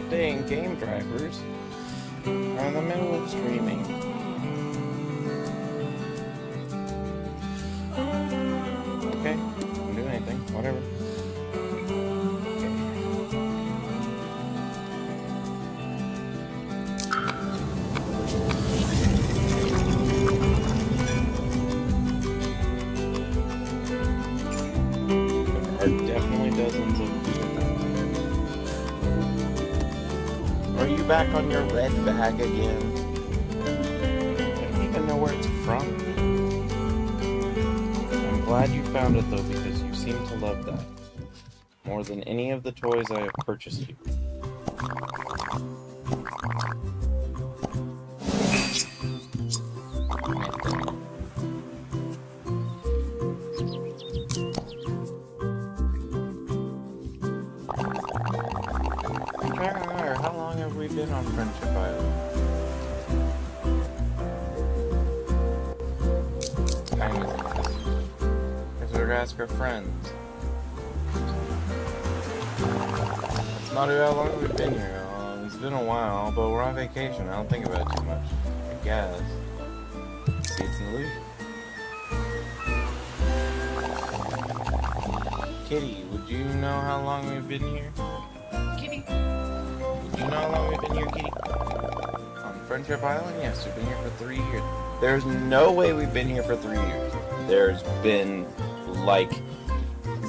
dang game drivers are in the middle of streaming. Okay, don't do anything, whatever. There are definitely dozens of Are you back on your red bag again? I don't even know where it's from. I'm glad you found it though, because you seem to love that more than any of the toys I have purchased you. I'm trying to remember, how long have we been on Friendship Island? Time is it? If we were to ask our friends. That's not how long we've been here. It's been a while, but we're on vacation. I don't think about it too much. I guess. See, it's an illusion. Kitty, would you know how long we've been here? Kitty? Would you know how long we've been here, Kitty? On Friendship Island? Yes, we've been here for 3 years. There's no way we've been here for 3 years. There's been, like,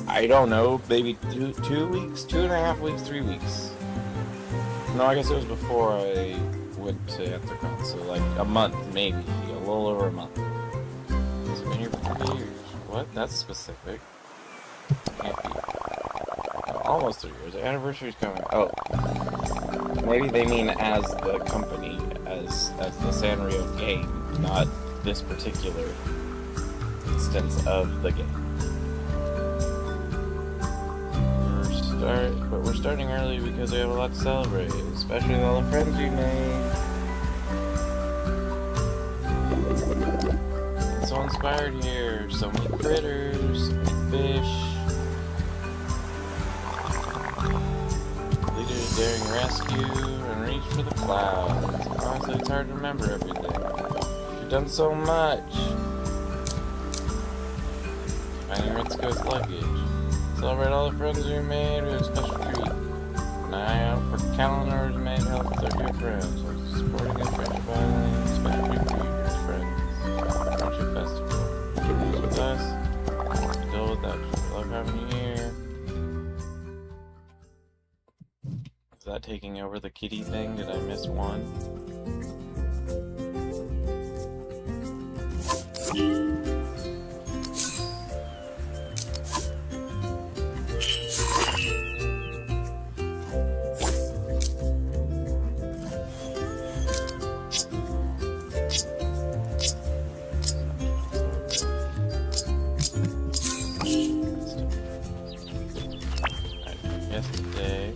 I don't know, maybe 2 weeks? 2.5 weeks, 3 weeks. No, I guess it was before I went to Anthrocon, so like a month, maybe. A little over a month. So we've been here for 3 years. What? That's specific. Can't be. Almost 3 years. The anniversary's coming. Oh. Maybe they mean as the company, as the Sanrio game, not this particular instance of the game. But we're starting early because we have a lot to celebrate, especially with all the friends we made. It's so inspired here. So many critters, so many fish. Leaders daring rescue and reach for the clouds. Honestly, it's hard to remember everything. You've done so much. Finding Ritsuko's luggage. Celebrate all the friends we made with a special treat. An eye out for calendars made to help with our good friends. So supporting a Friendship Island, special treat for you, your friends. Friendship Festival. With us, still without you. Love having you here. Is that taking over the kitty thing? Did I miss one? Yesterday.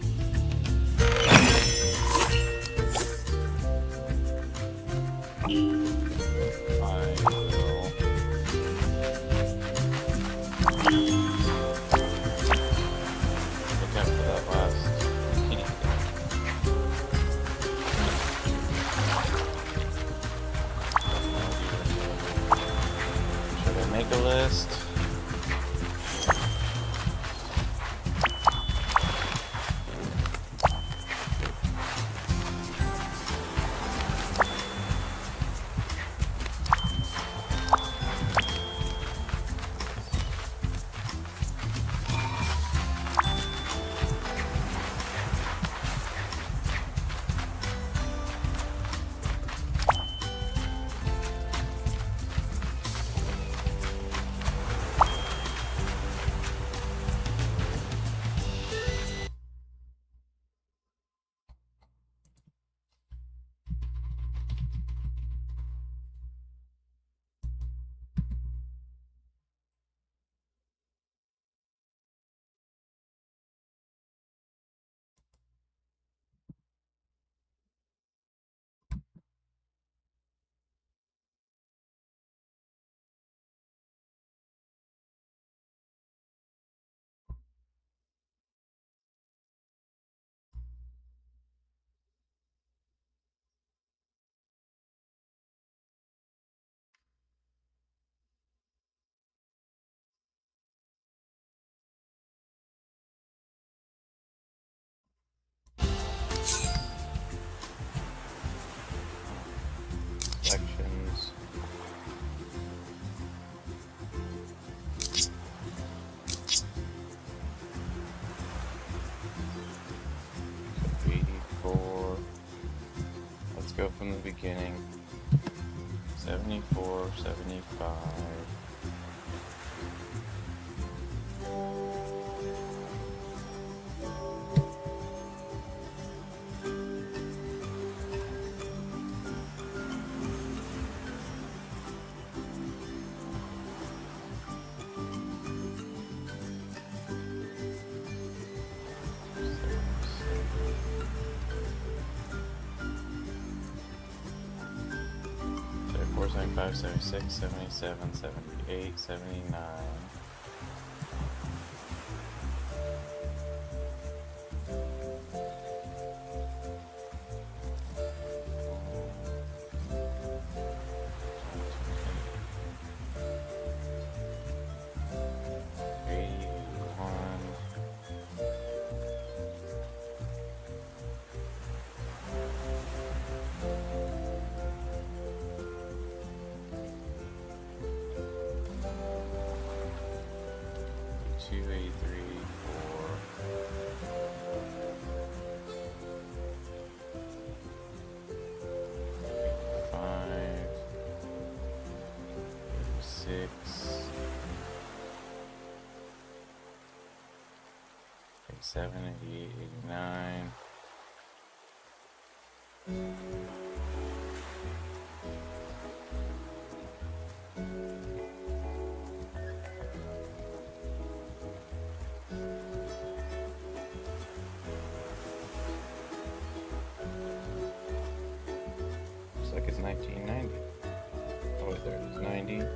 I will look out for that last kitty thing. Should I make a list? go from the beginning. 74, 75. So 475, 76, 77, 78, 79. Seven, 88, 89. Looks like it's 1990. Oh wait, there it is, 90. It's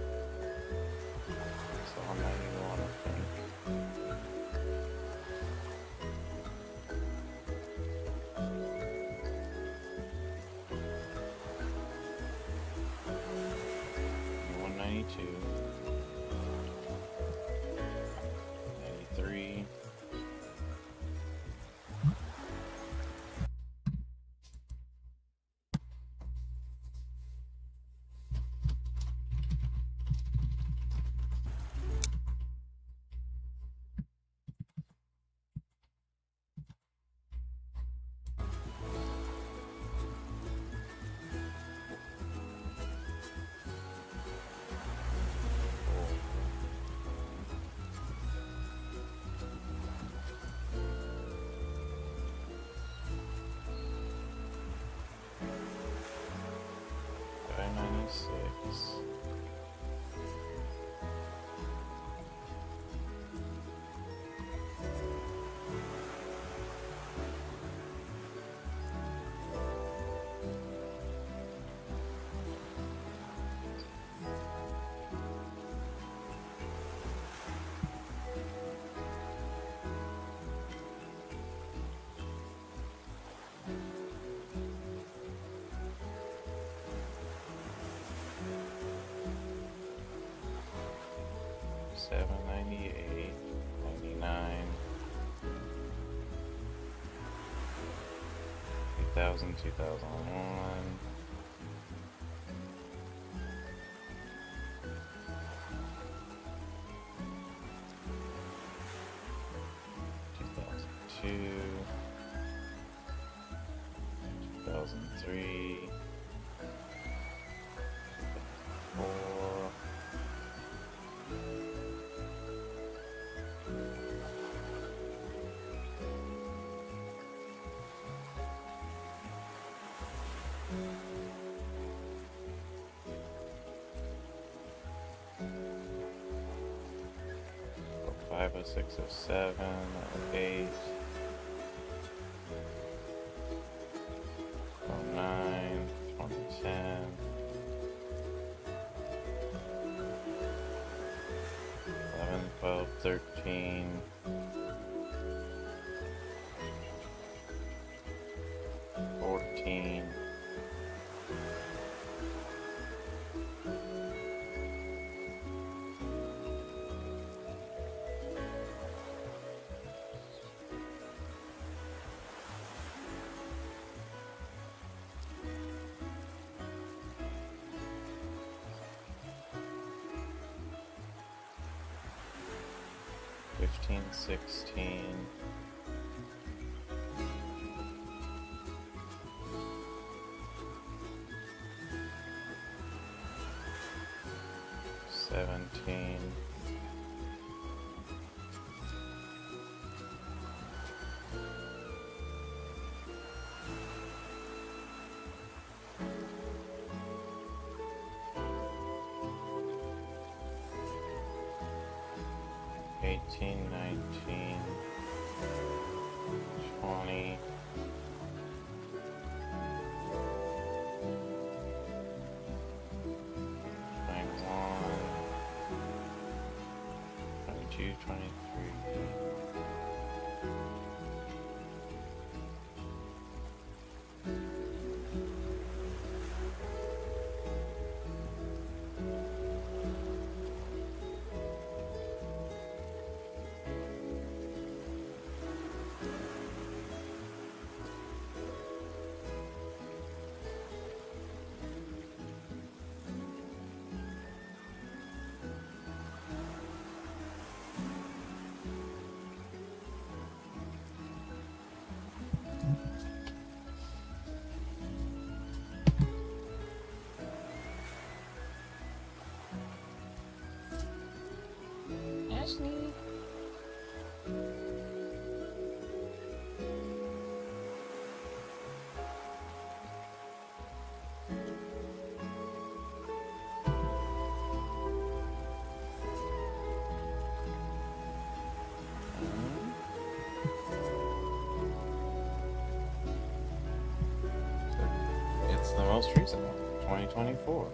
all 91, I think. Two, 93, 96. Seven, 98, 99, 2000, 2001, 2002, 2003, 4. 50607, 08, 09, 2010, 11, 12, 13, 14, 15, 16, 17, 18, 19, 20. 23. Ashley. It's the most recent one, 2024.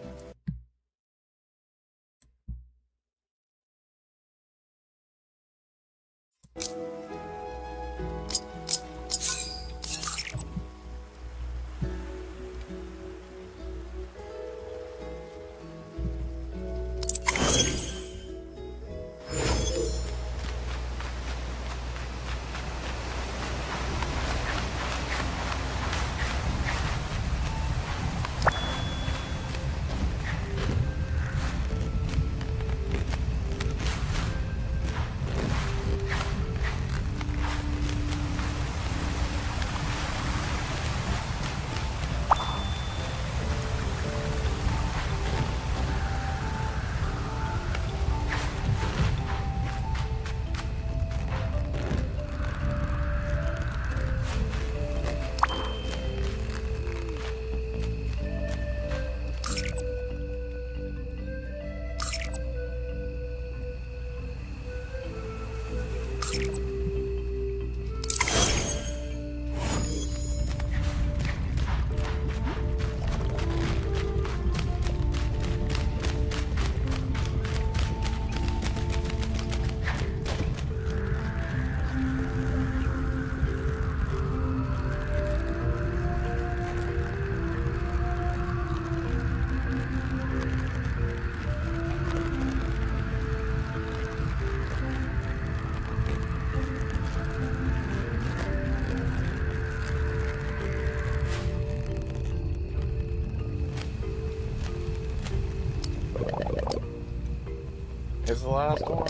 It's the last one.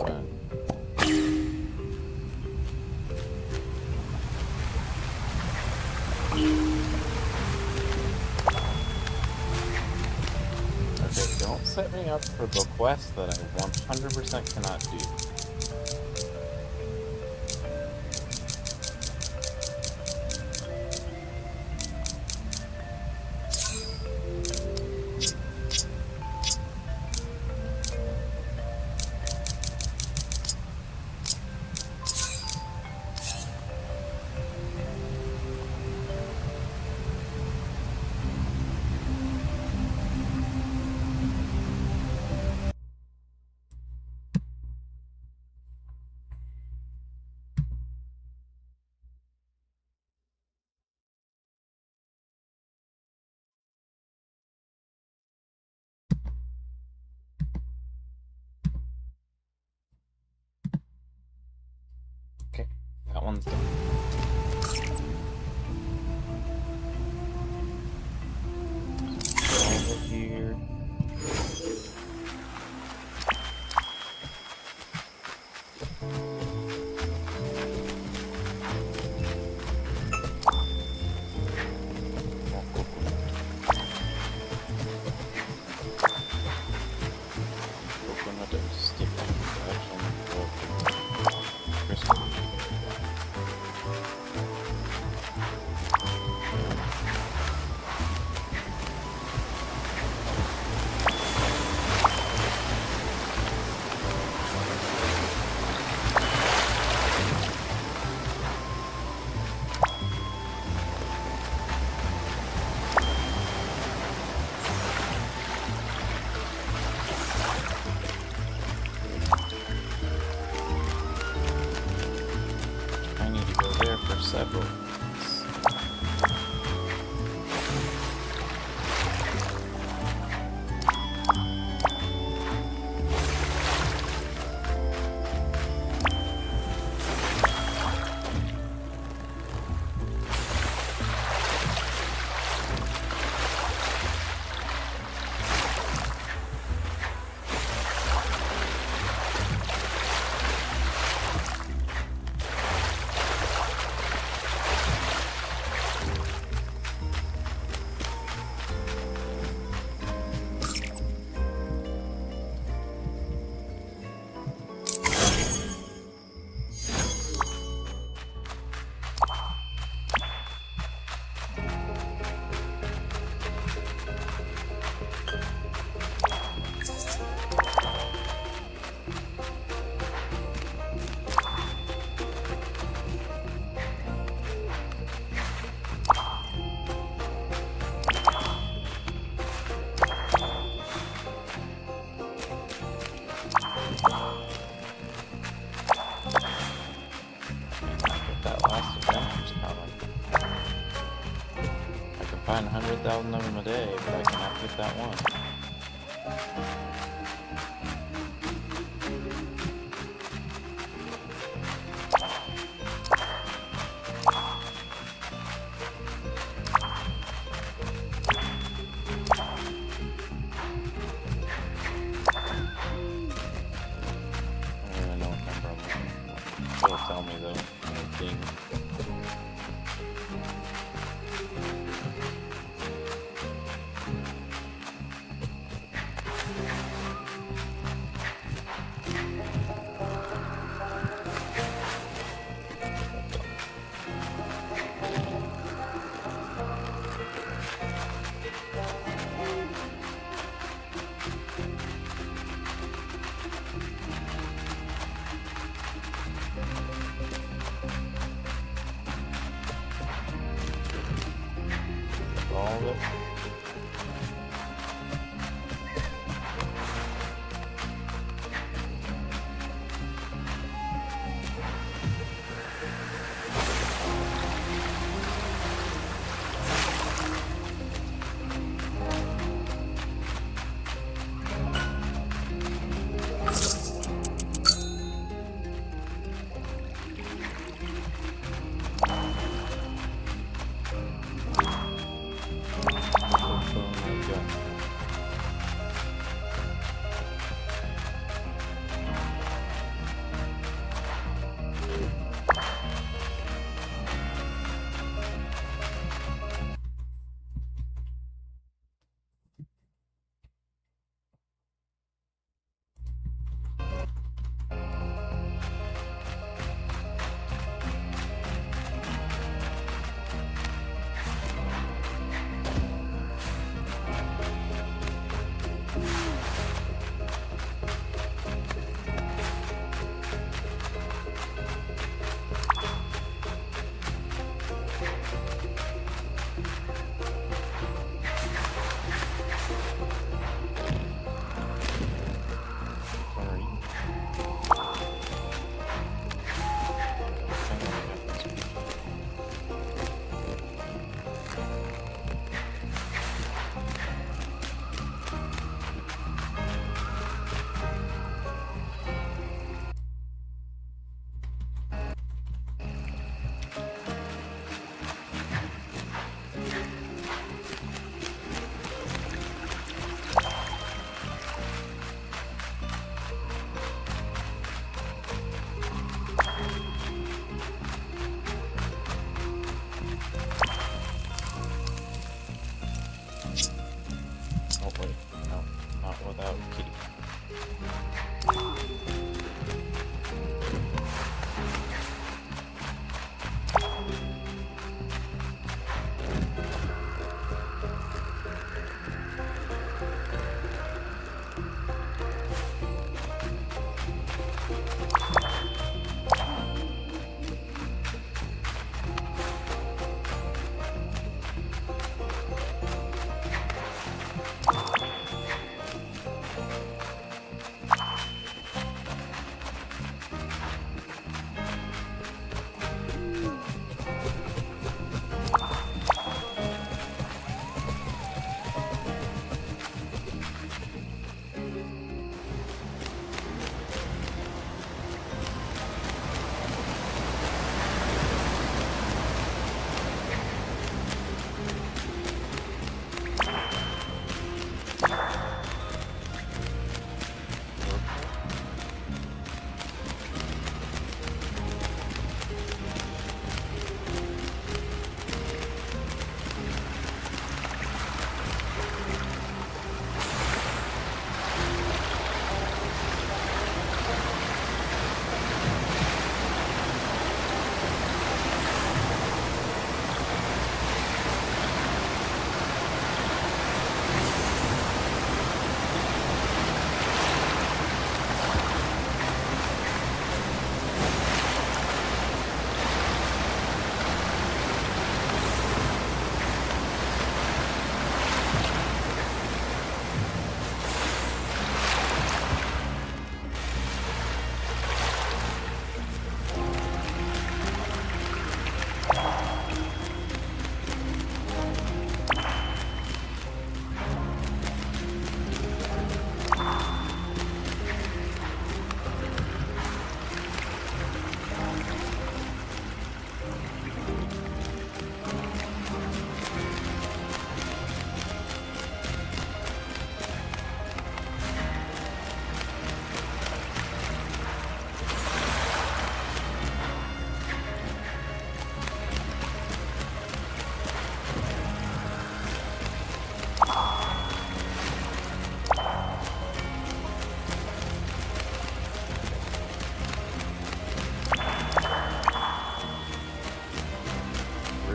Okay, don't set me up for the quest that I 100% cannot do. Okay, that one's done. Over here. several. That last adventure's coming. I can find 100,000 of them a day, but I cannot get that one. I don't even know what number I'm looking for. It'll tell me though. Thing. All of it.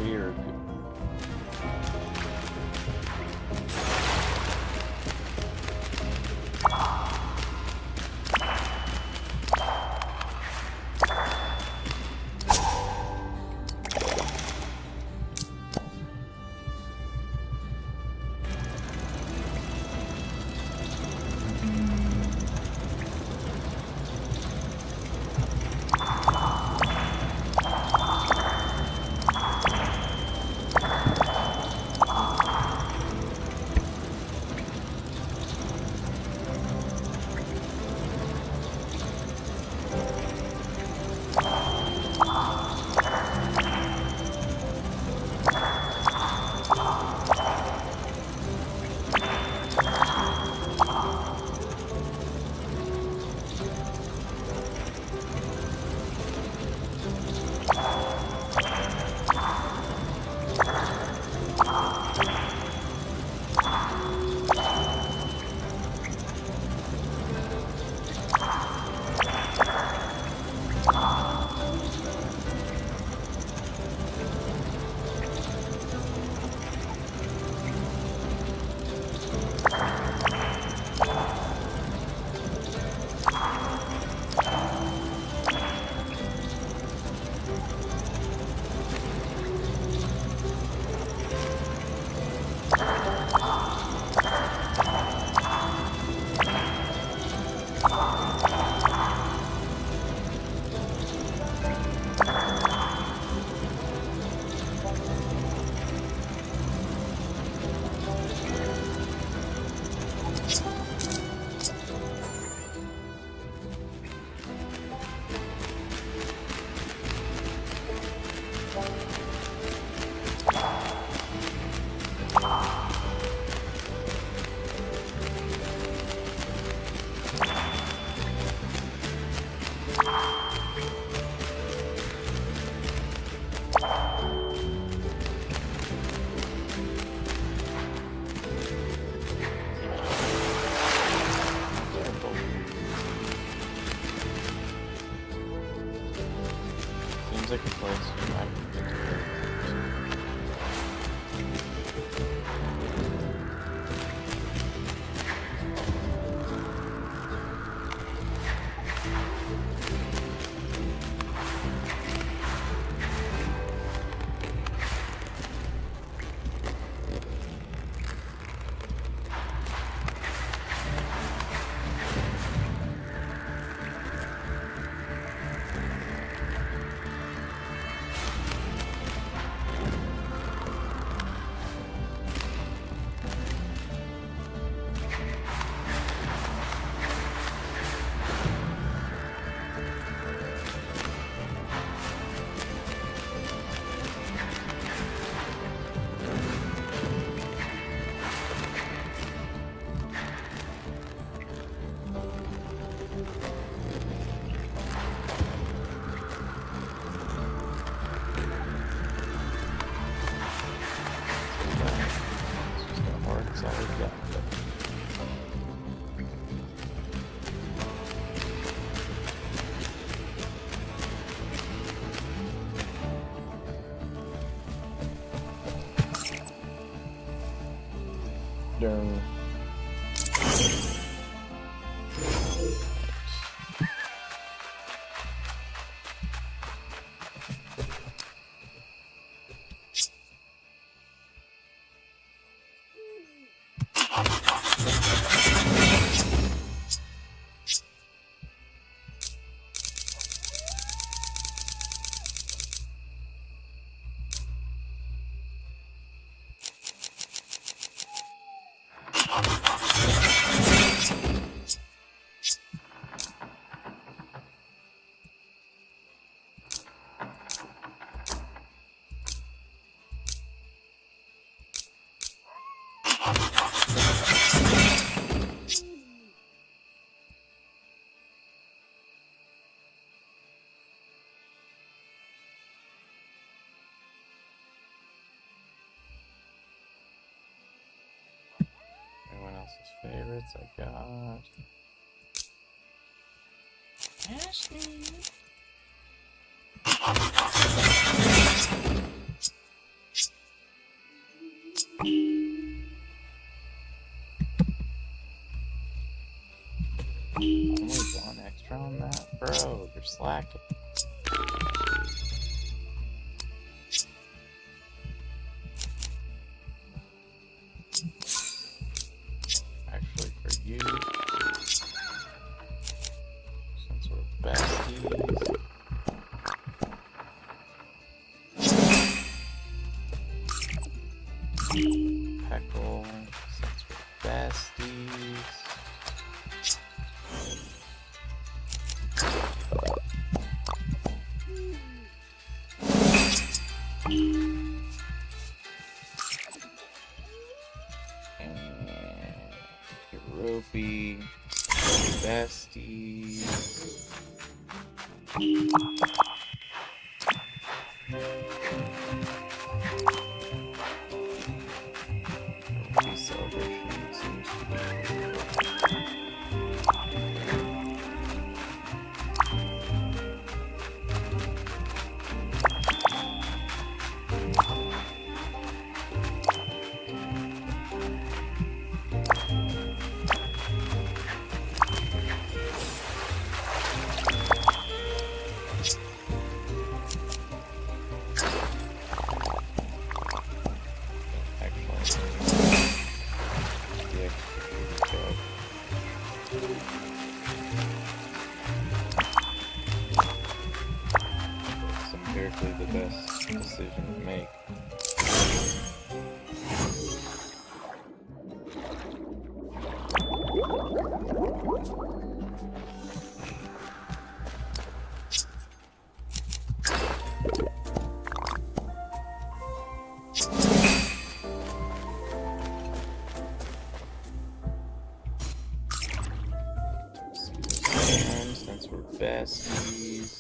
weird. Seems like a place you might be able to go. That's all we've got. Darn. Everyone else's favorites I got. Ashley. pressure on that, bro. You're slacking. Actually, for you, since we're besties, Peckle, since we're besties. And Kiropi, besties. Kiropi celebration seems to be empirically the best decision to make. Since we're besties.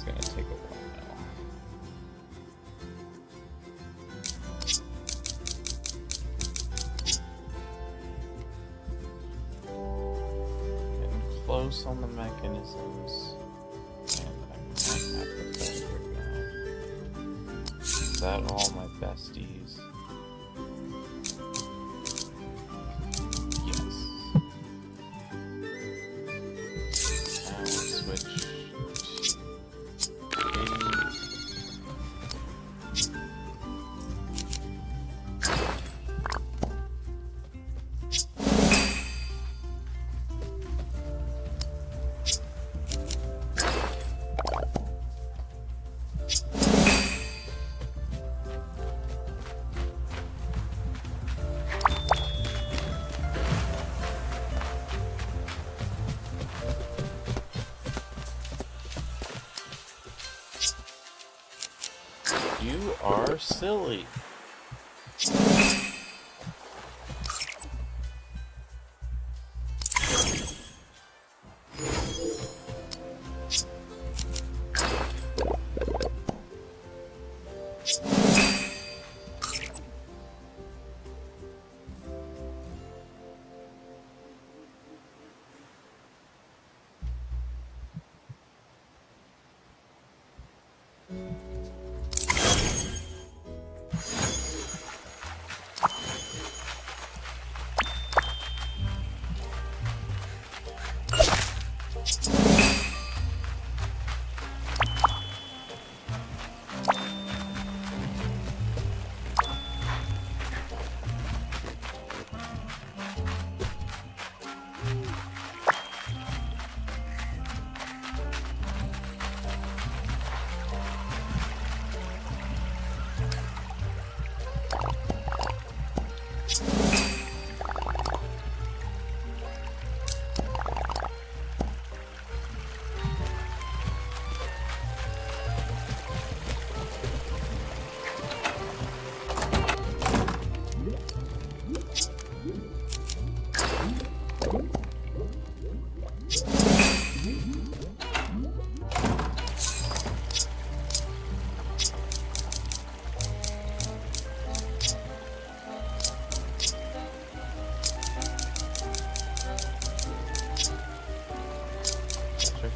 Gonna take a while now. Getting close on the mechanisms, and I might have the fabric now. Is that all my besties? Yes. Now we switch. You are silly.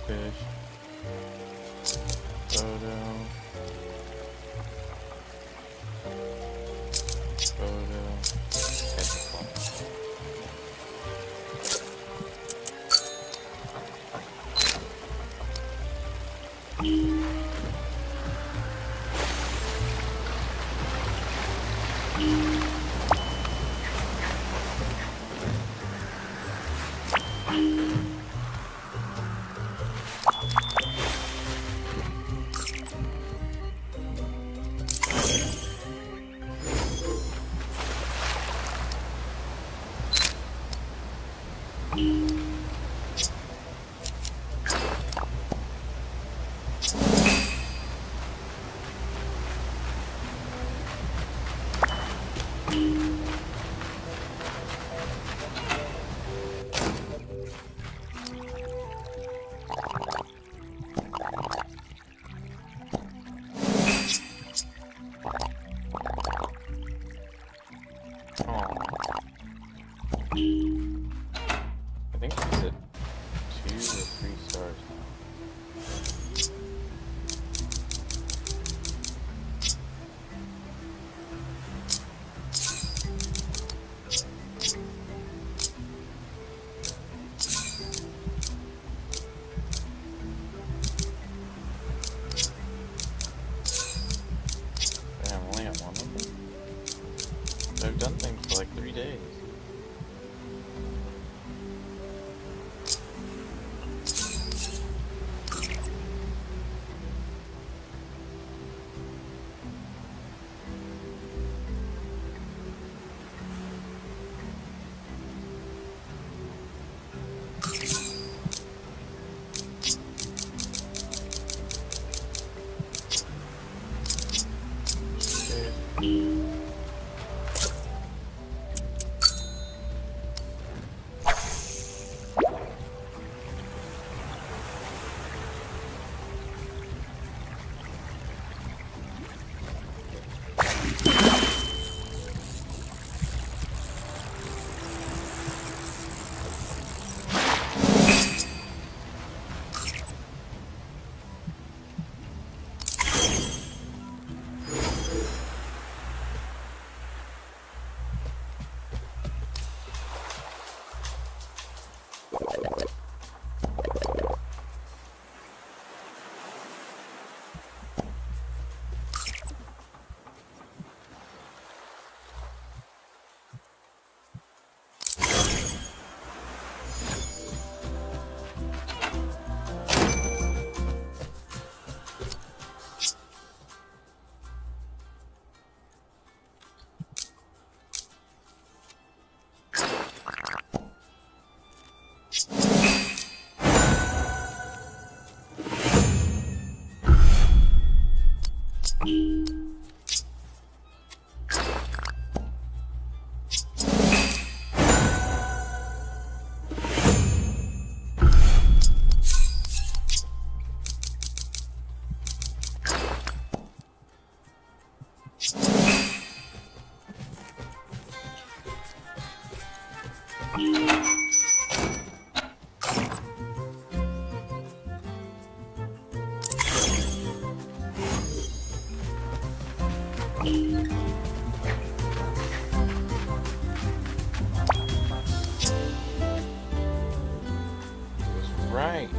fish. Photo. Photo. Catch a fly. I think it's at 2 or 3 stars now. Damn, I only got one of them. I've done things for like 3 days. Right.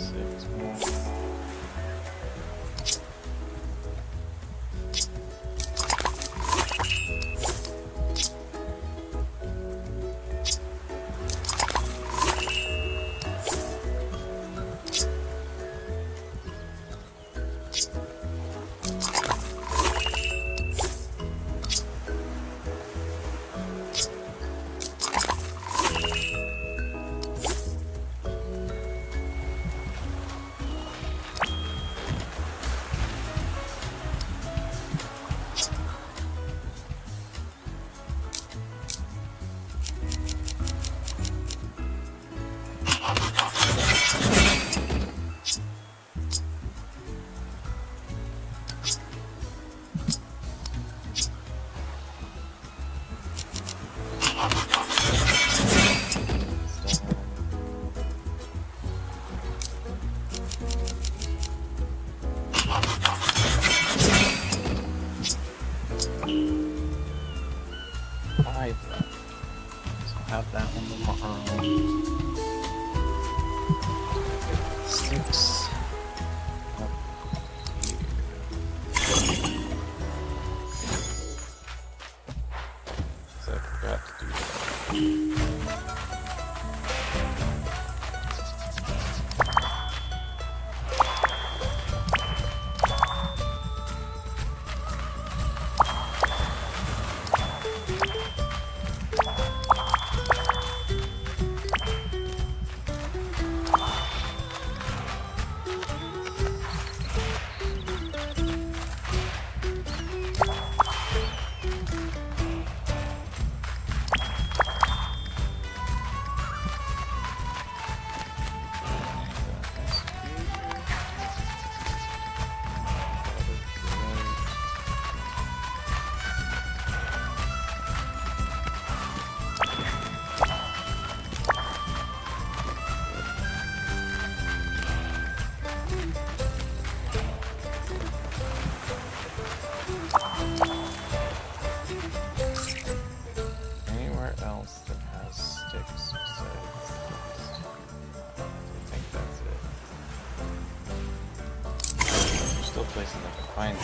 6 more. Have that one tomorrow. 6 up here. So I forgot to do that. Anywhere else that has sticks besides these two? I think that's it. We're still placing the confined.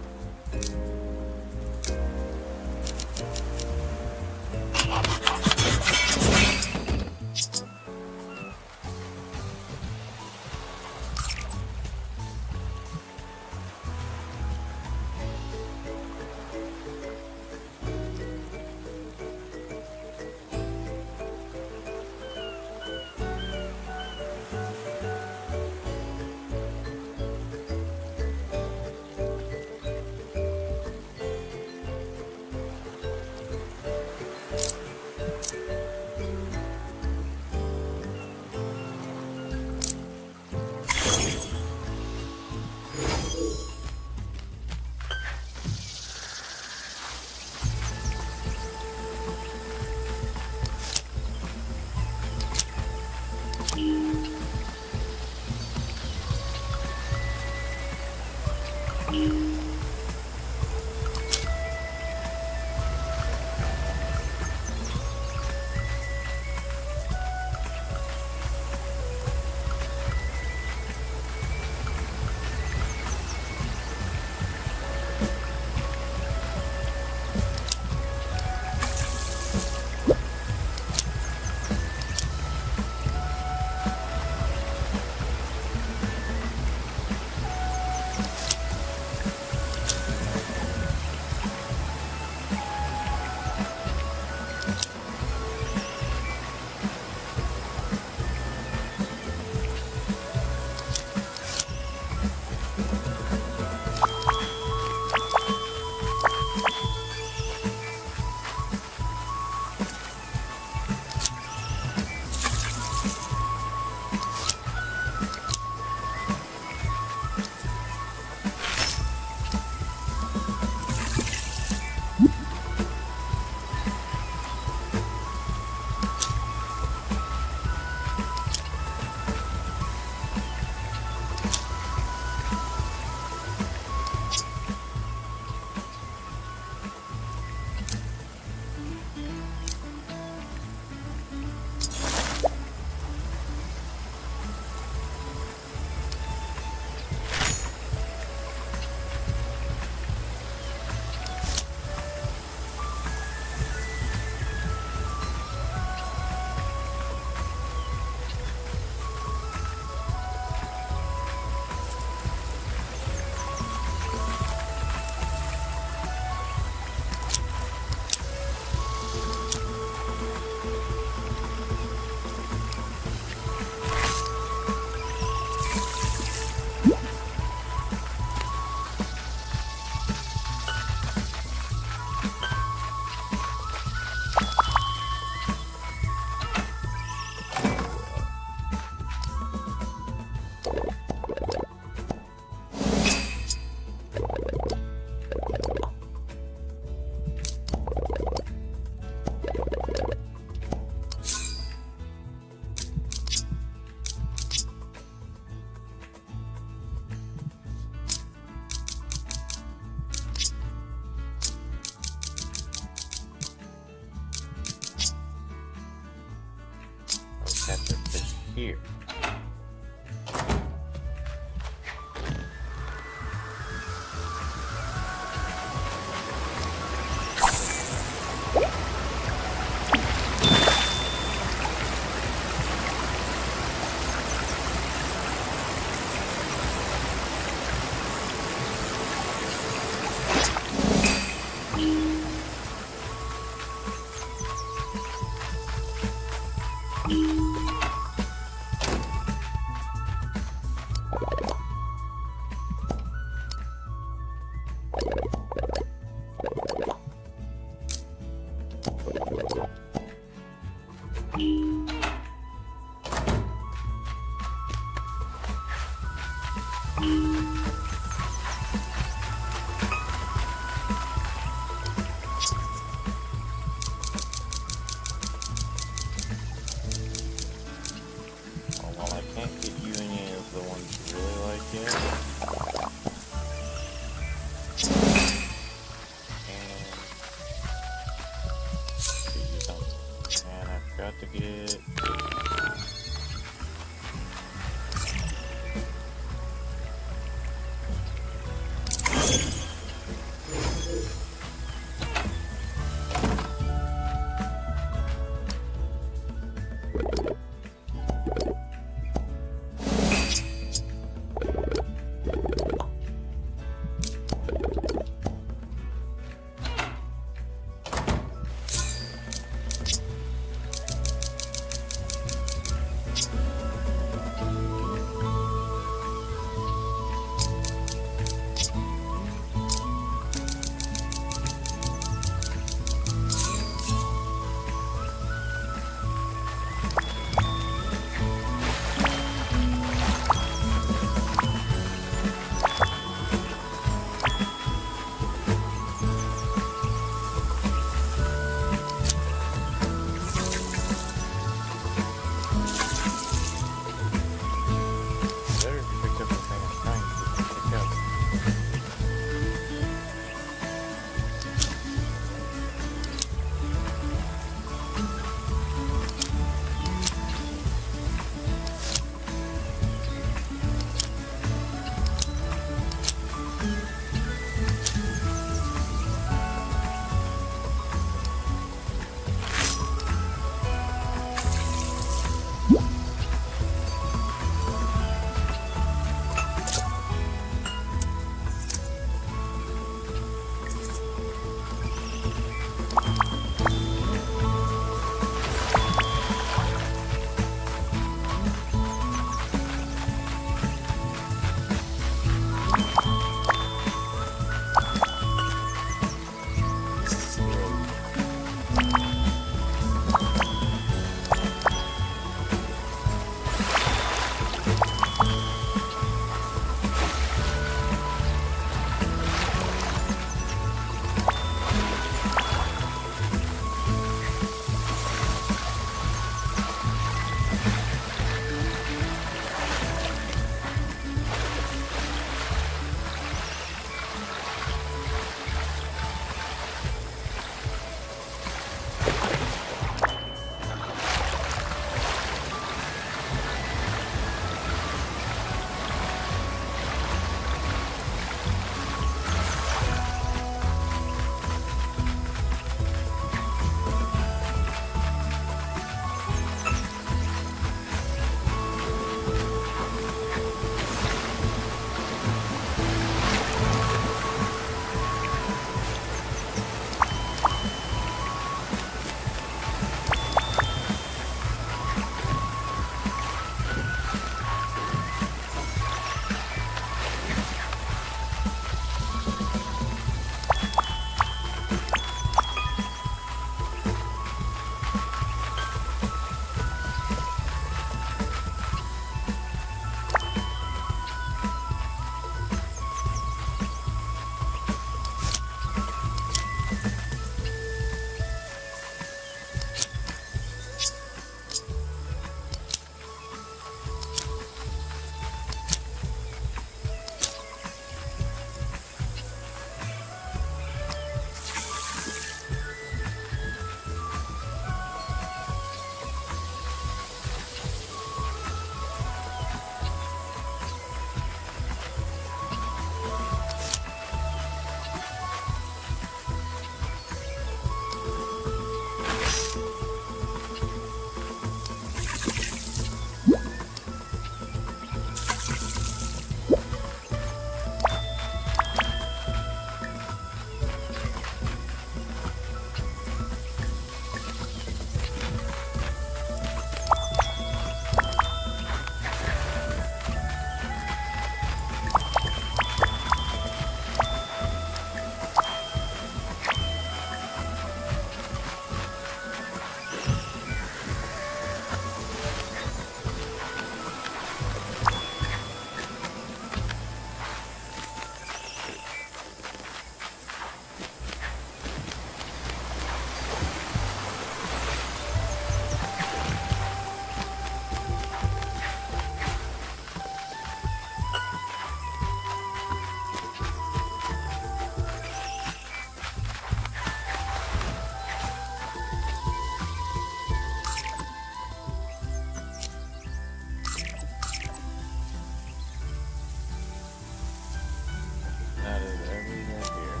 That is everything here.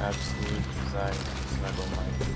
Absolute desire to snuggle my kitty.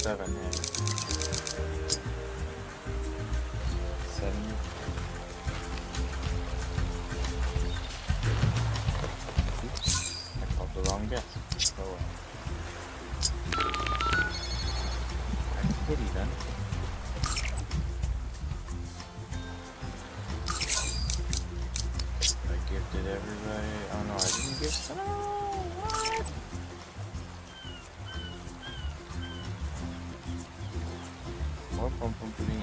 7 here. 7. Oops, I called the wrong guess. Oh well. That's kitty then. I gifted everybody. Oh no, I didn't gift. No, what? More pom pom pudding.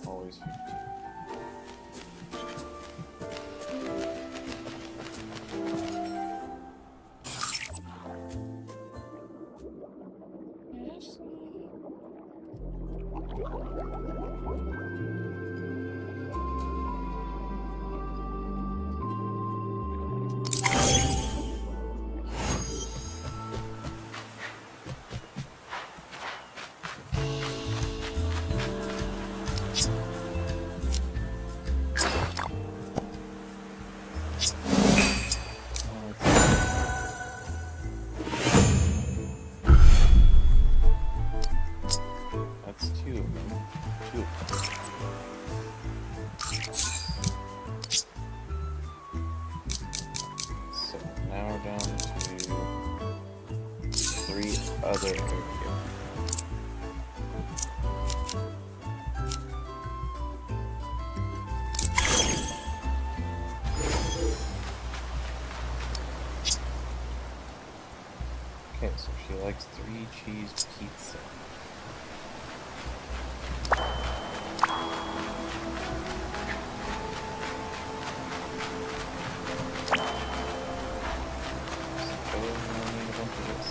Always 50. That's two of them. Two of them. So now we're down to 3 other over here. Okay, so she likes 3 cheese pizza. So we'll need a bunch of this.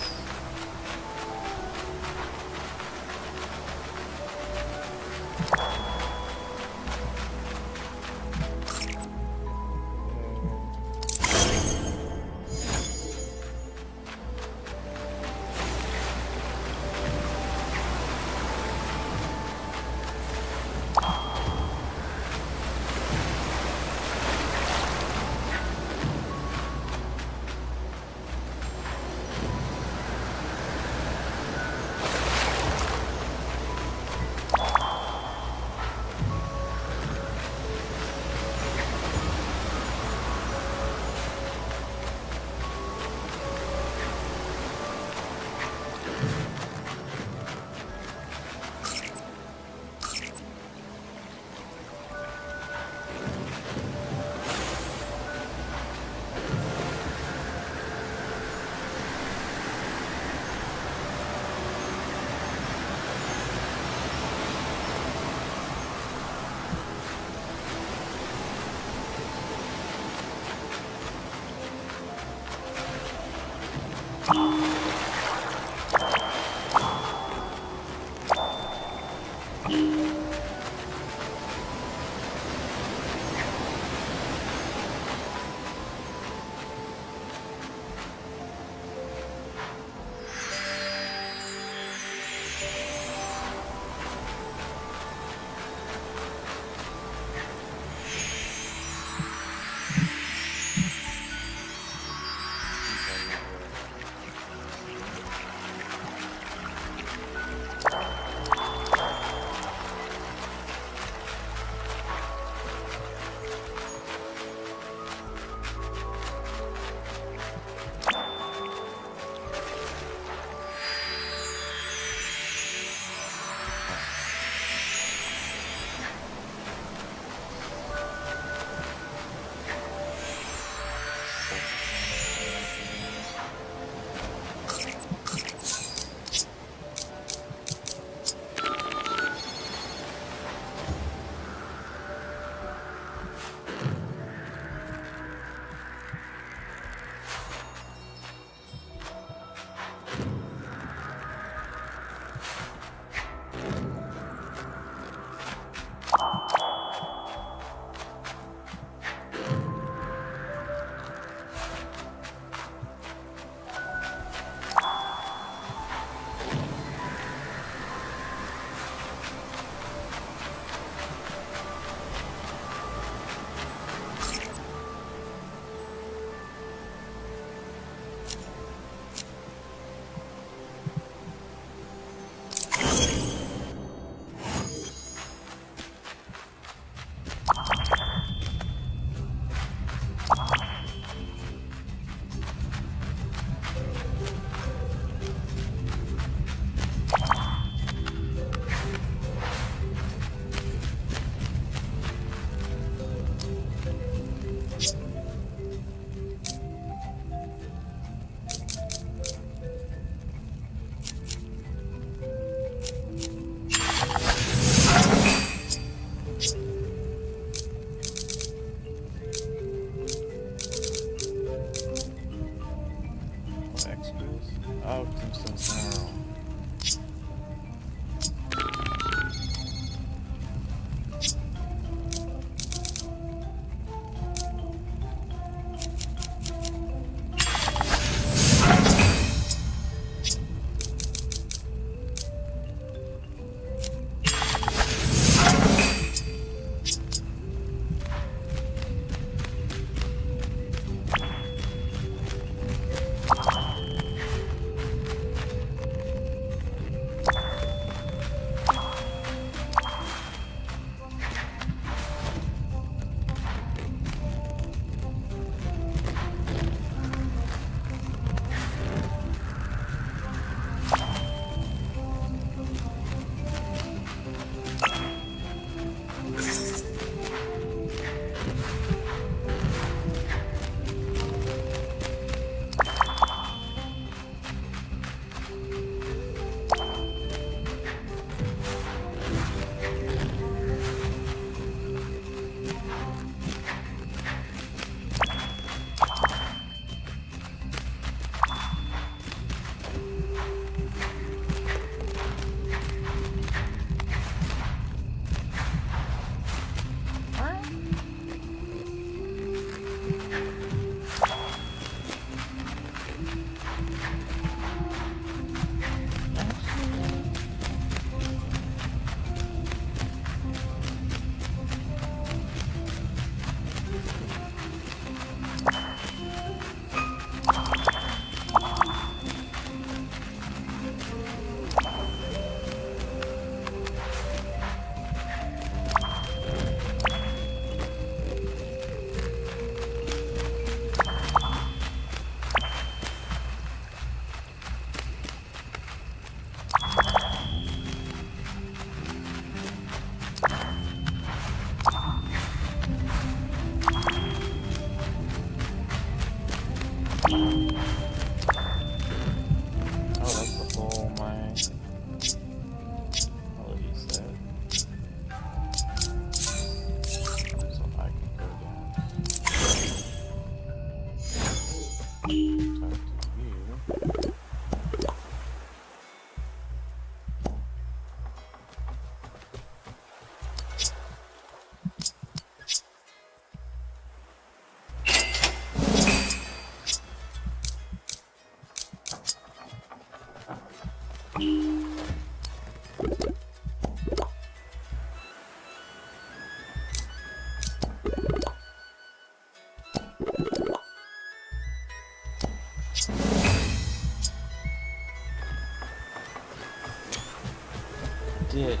did it.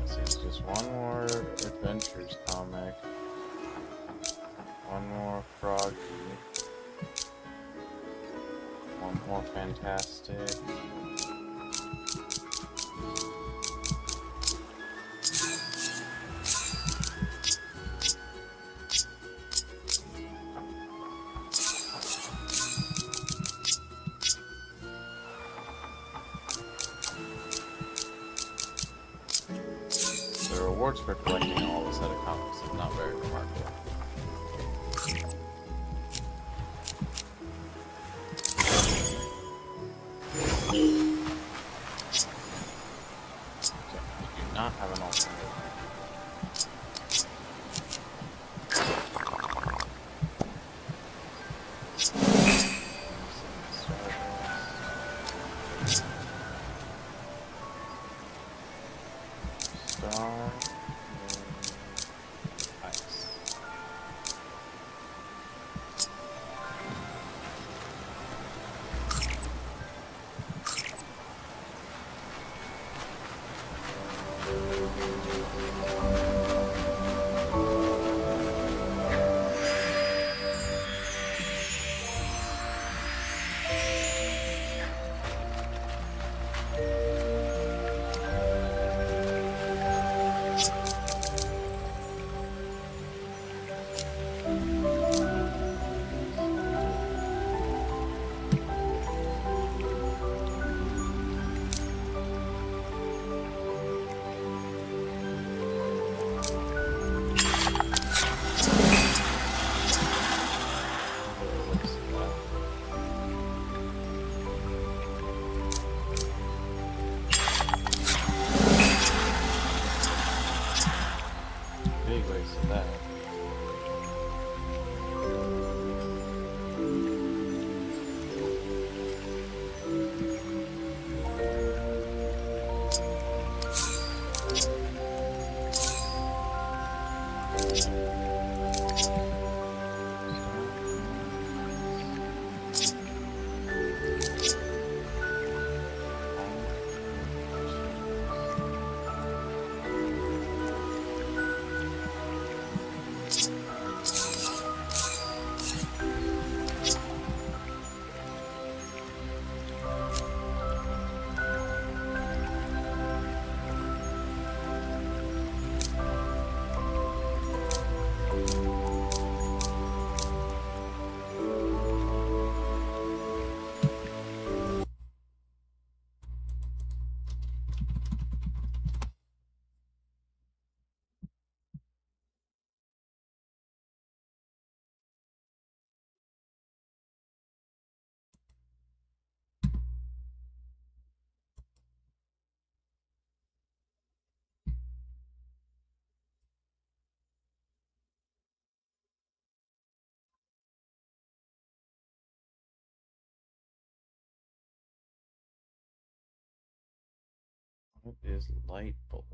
So it's just one more Adventures comic. One more Froggy. One more Fantastic. The rewards for collecting all the set of comics is not very remarkable. Okay, we do not have an alternative. Star Ice. Big waste of that. What is light bulb?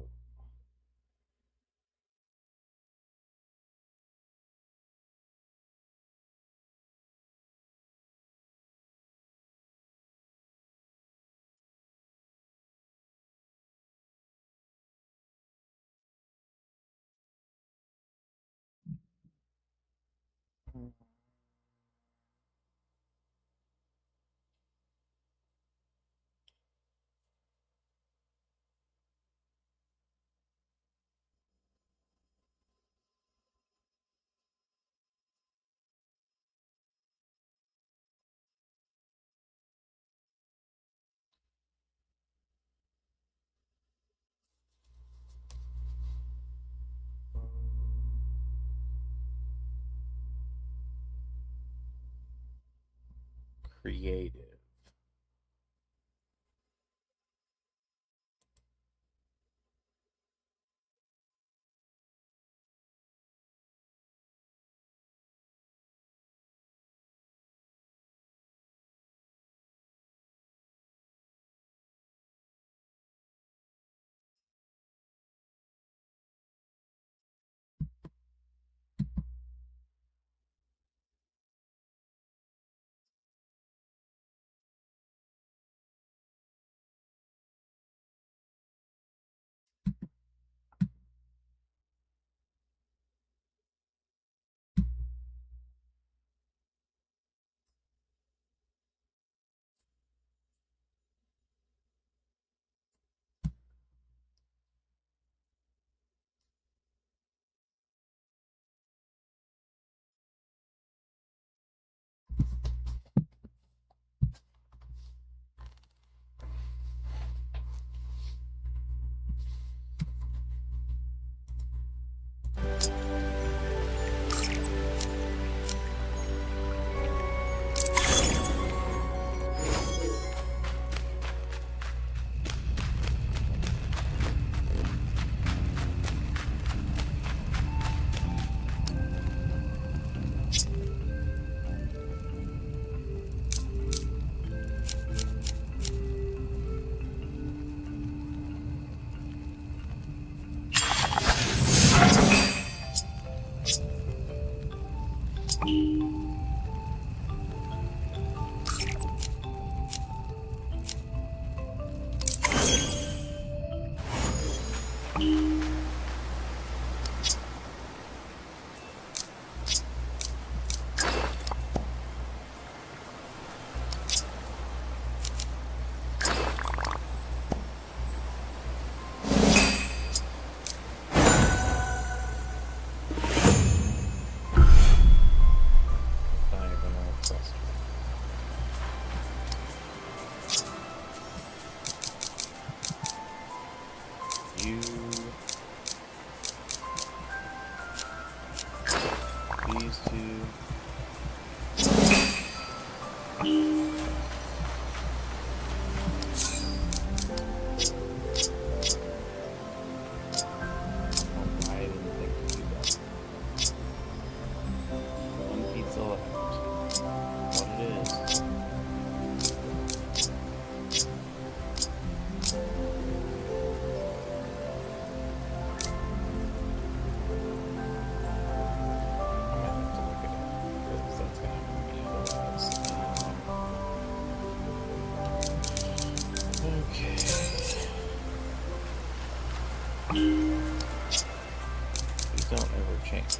Creative.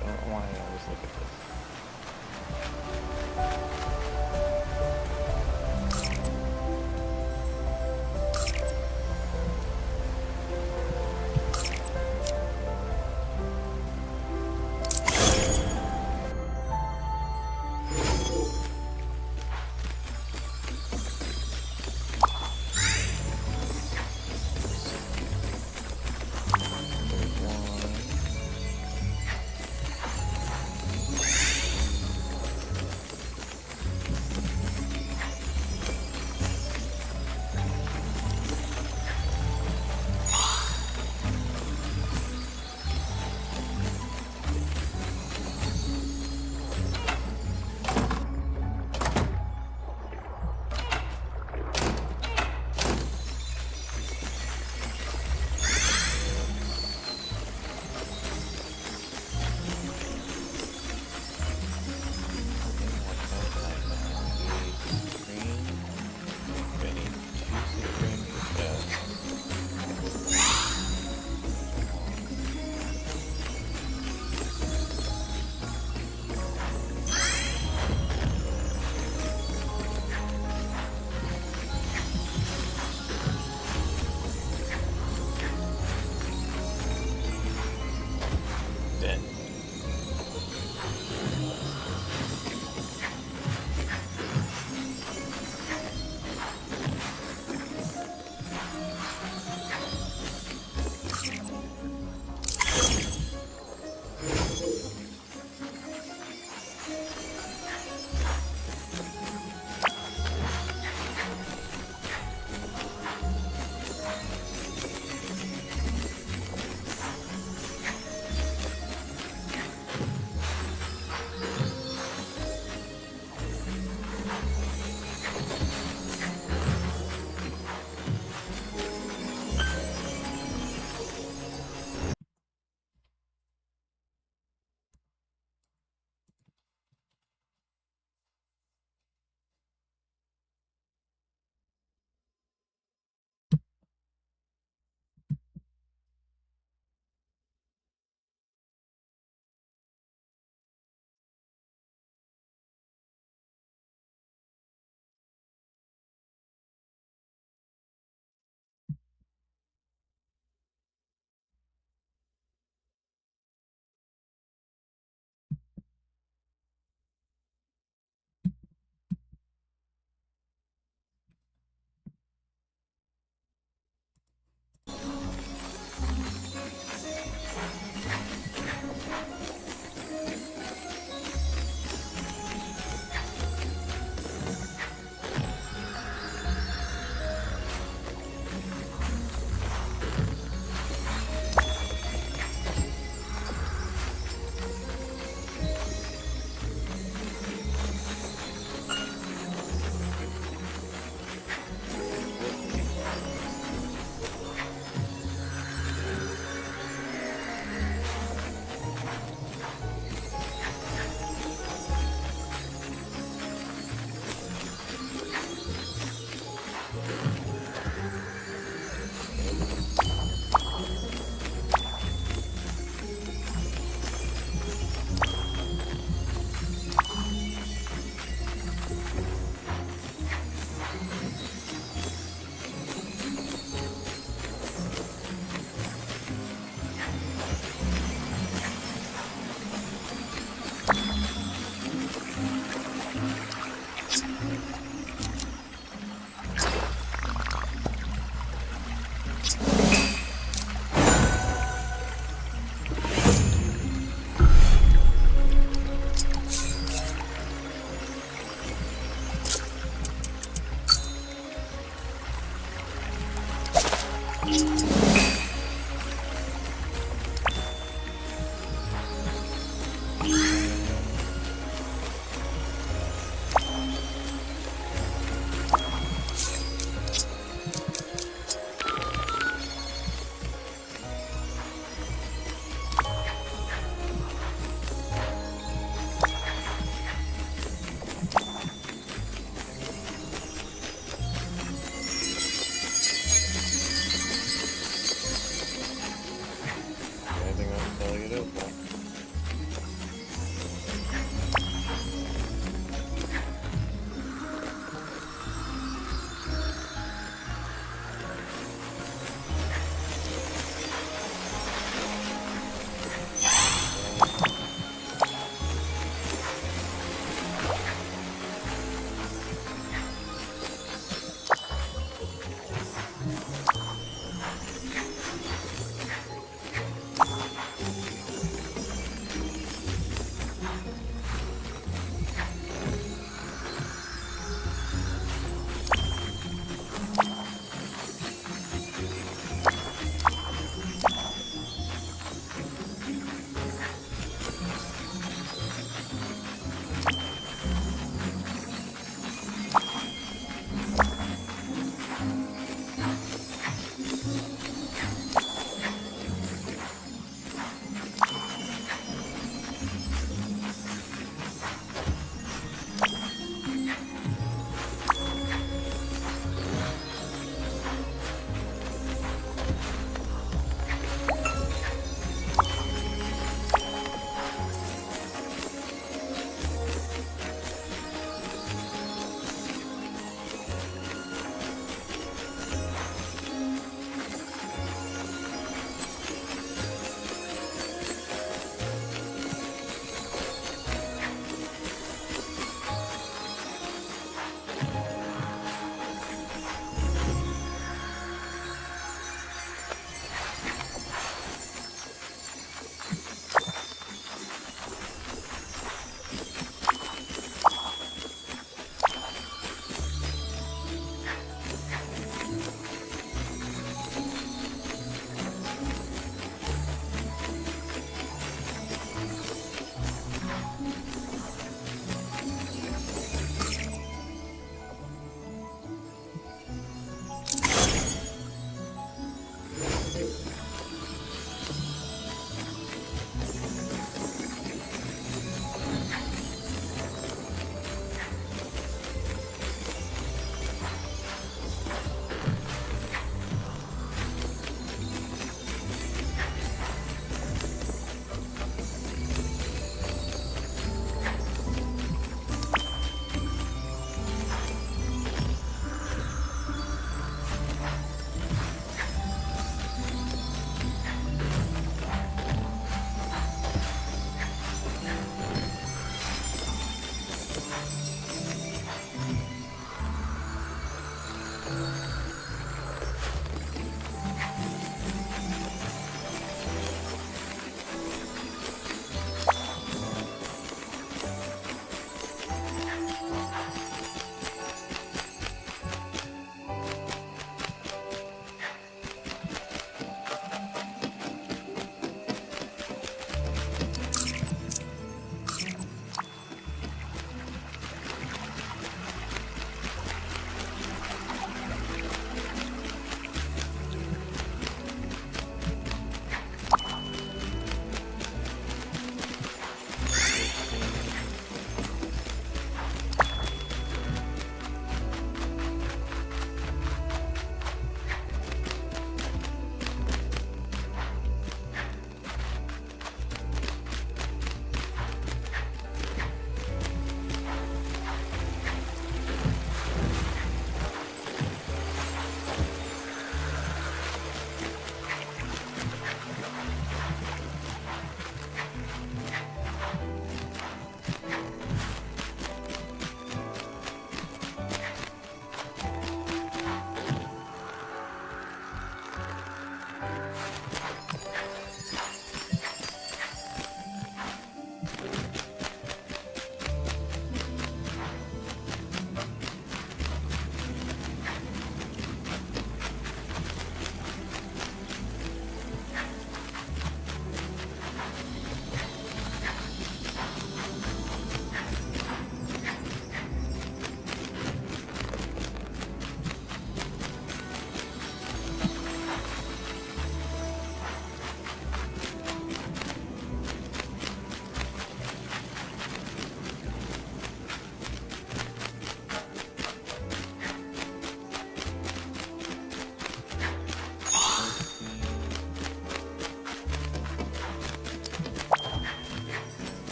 I want to always look at this.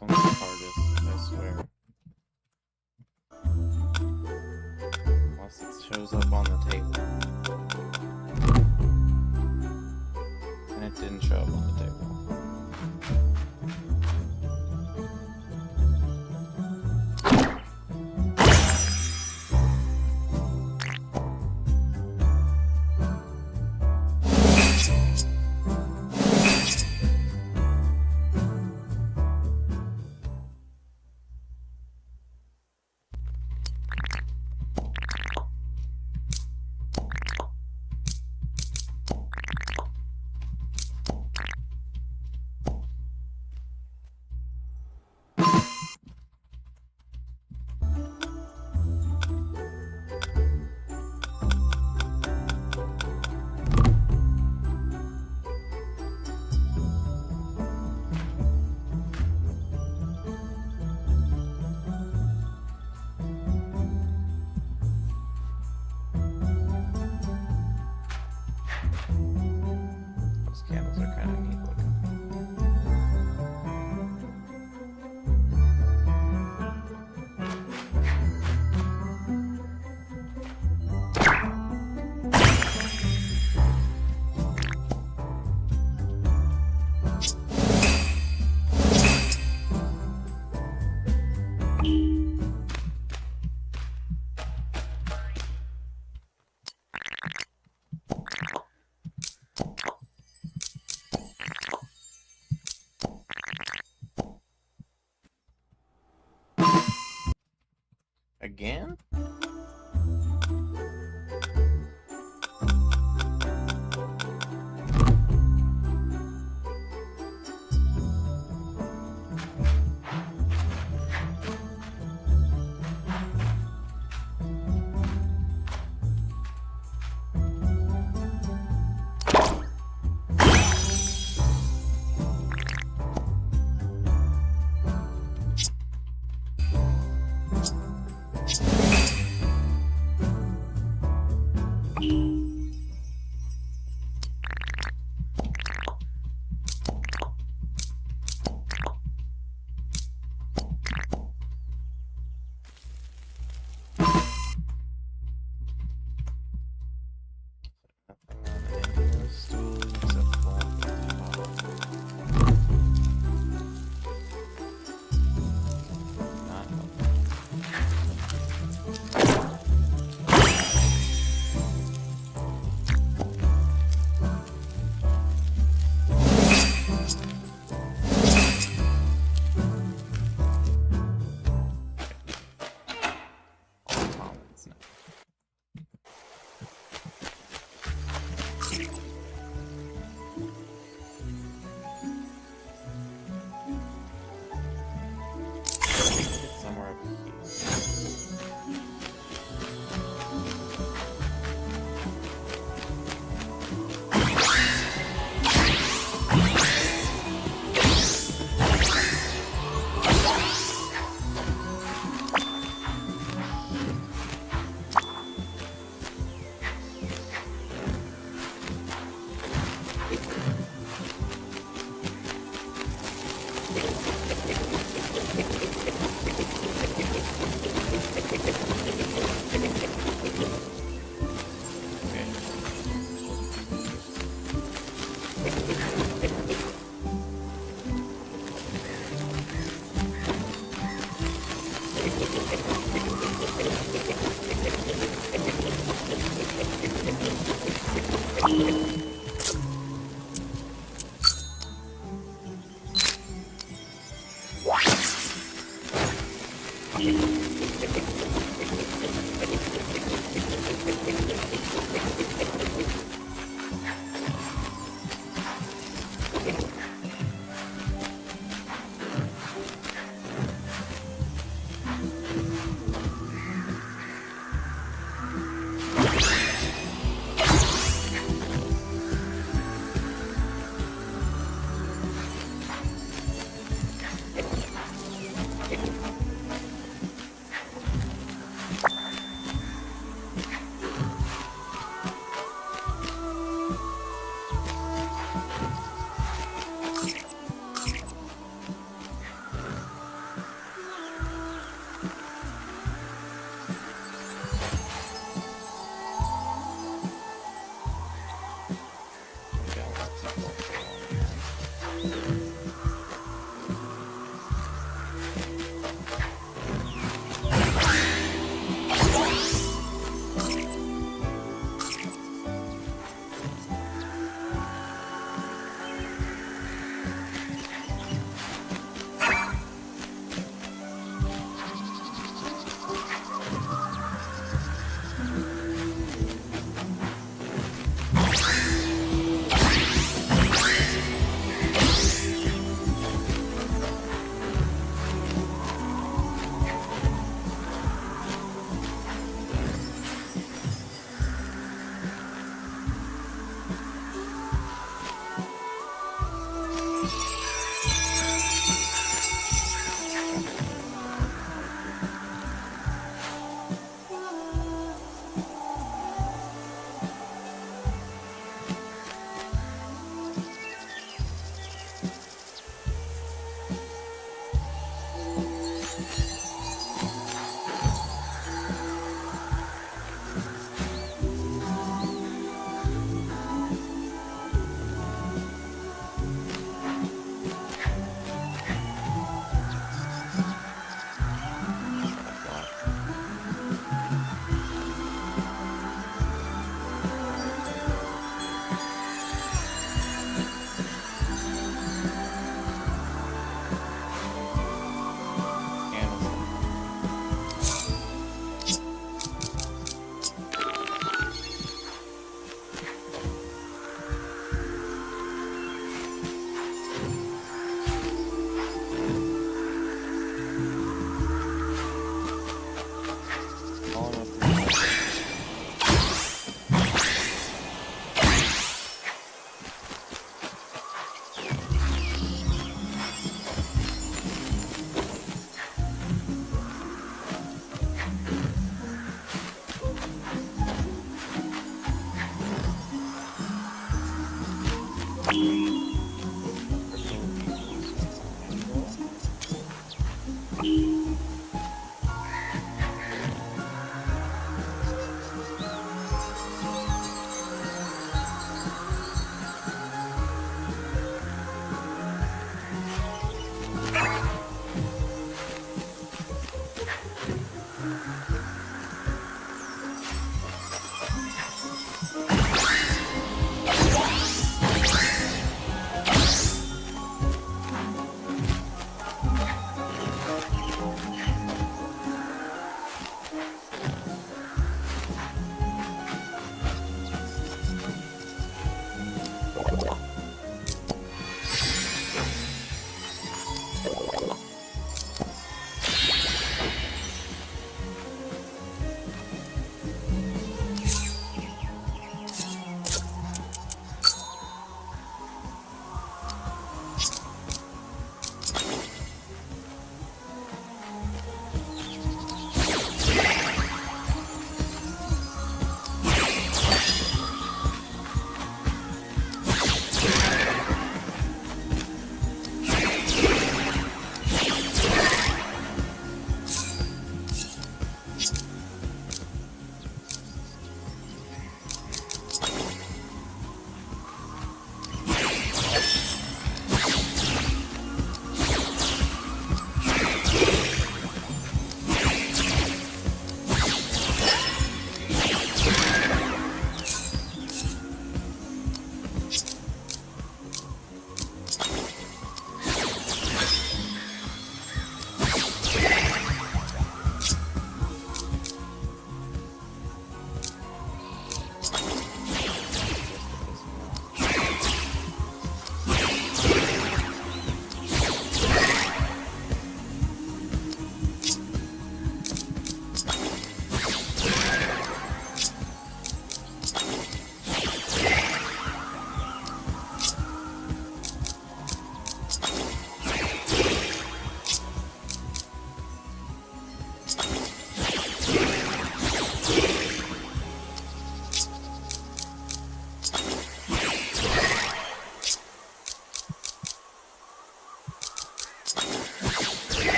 This one's the hardest, I swear. Unless it shows up on the table. And it didn't show up on the table. Candles are kind of neat looking. Again?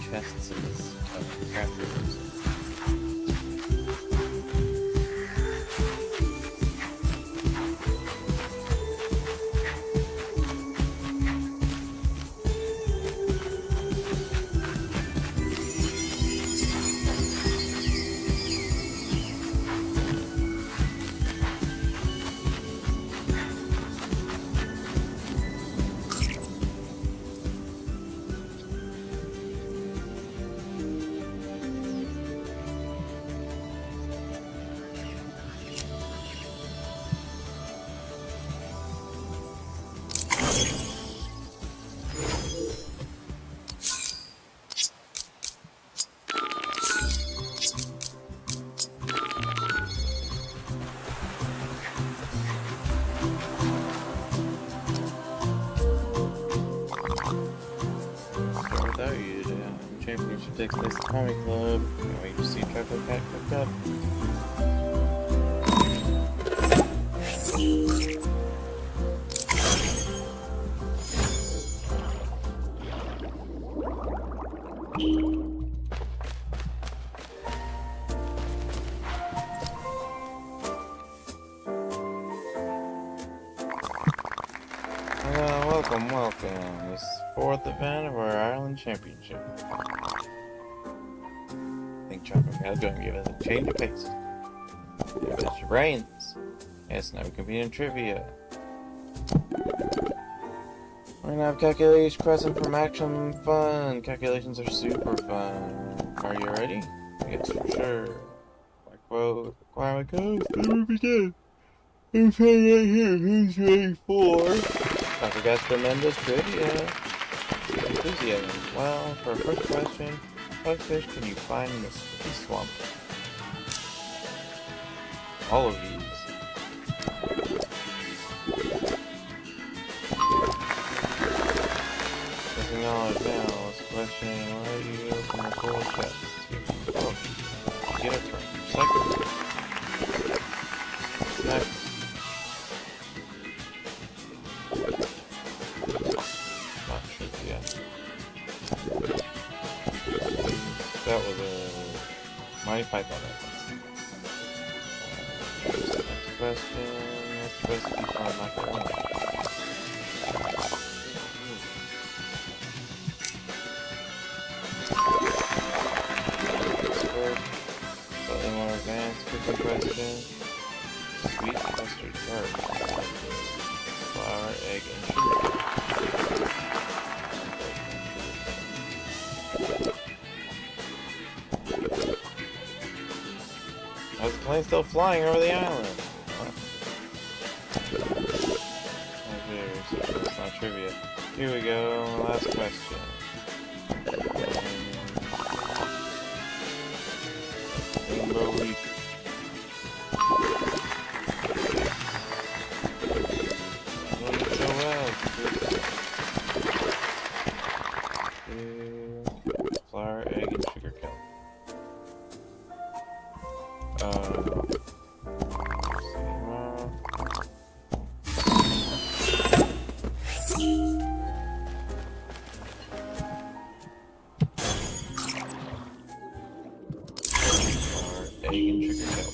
chests in this craft room. Without you, the championship takes place at Tommy Club. Can't wait to see Trevor Cat cooked up. Welcome. This fourth event of our Ireland Championship. I think Trevor Cat's going to give us a change of pace. Give us your brains. Yes, now we compete in trivia. We're gonna have calculation questions from action fun. Calculations are super fun. Are you ready? Yes, for sure. My quote, requirement codes, never begin. I'm saying right here, who's ready for? Dr. Gaspar Mendes trivia. Enthusiasm. Well, for our first question, what fish can you find in the sticky swamp? All of these. Missing knowledge now. Let's question why do you open a full chest? Oh, get it from cycle. Next. That was a Monty Python reference. Next question. Next question keeps on macaroni. Slightly more advanced cooking question. Sweet custard tart. Flour, egg, and sugar. How's the plane still flying over the island? It's not trivia. Here we go, last question. Rainbow leaf. Doing so well. Flour, egg, and sugar kelp. Egg and sugar kelp.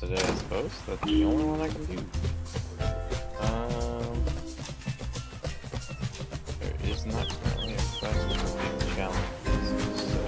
today, I suppose. That's the only one I can do. There is not currently a quest with big challenges, so...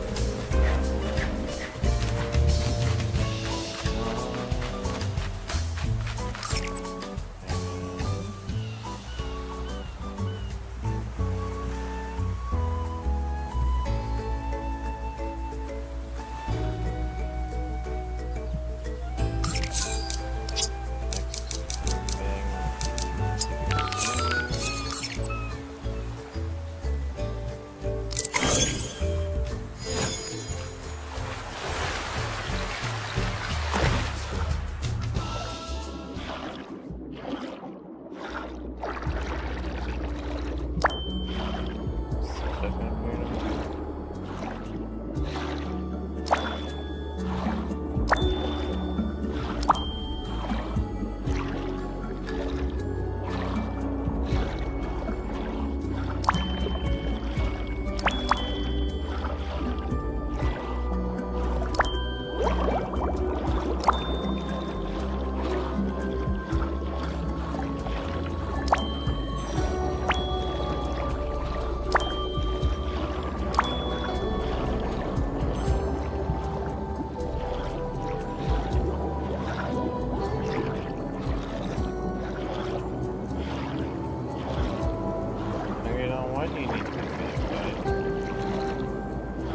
Why do you need to be fish, buddy?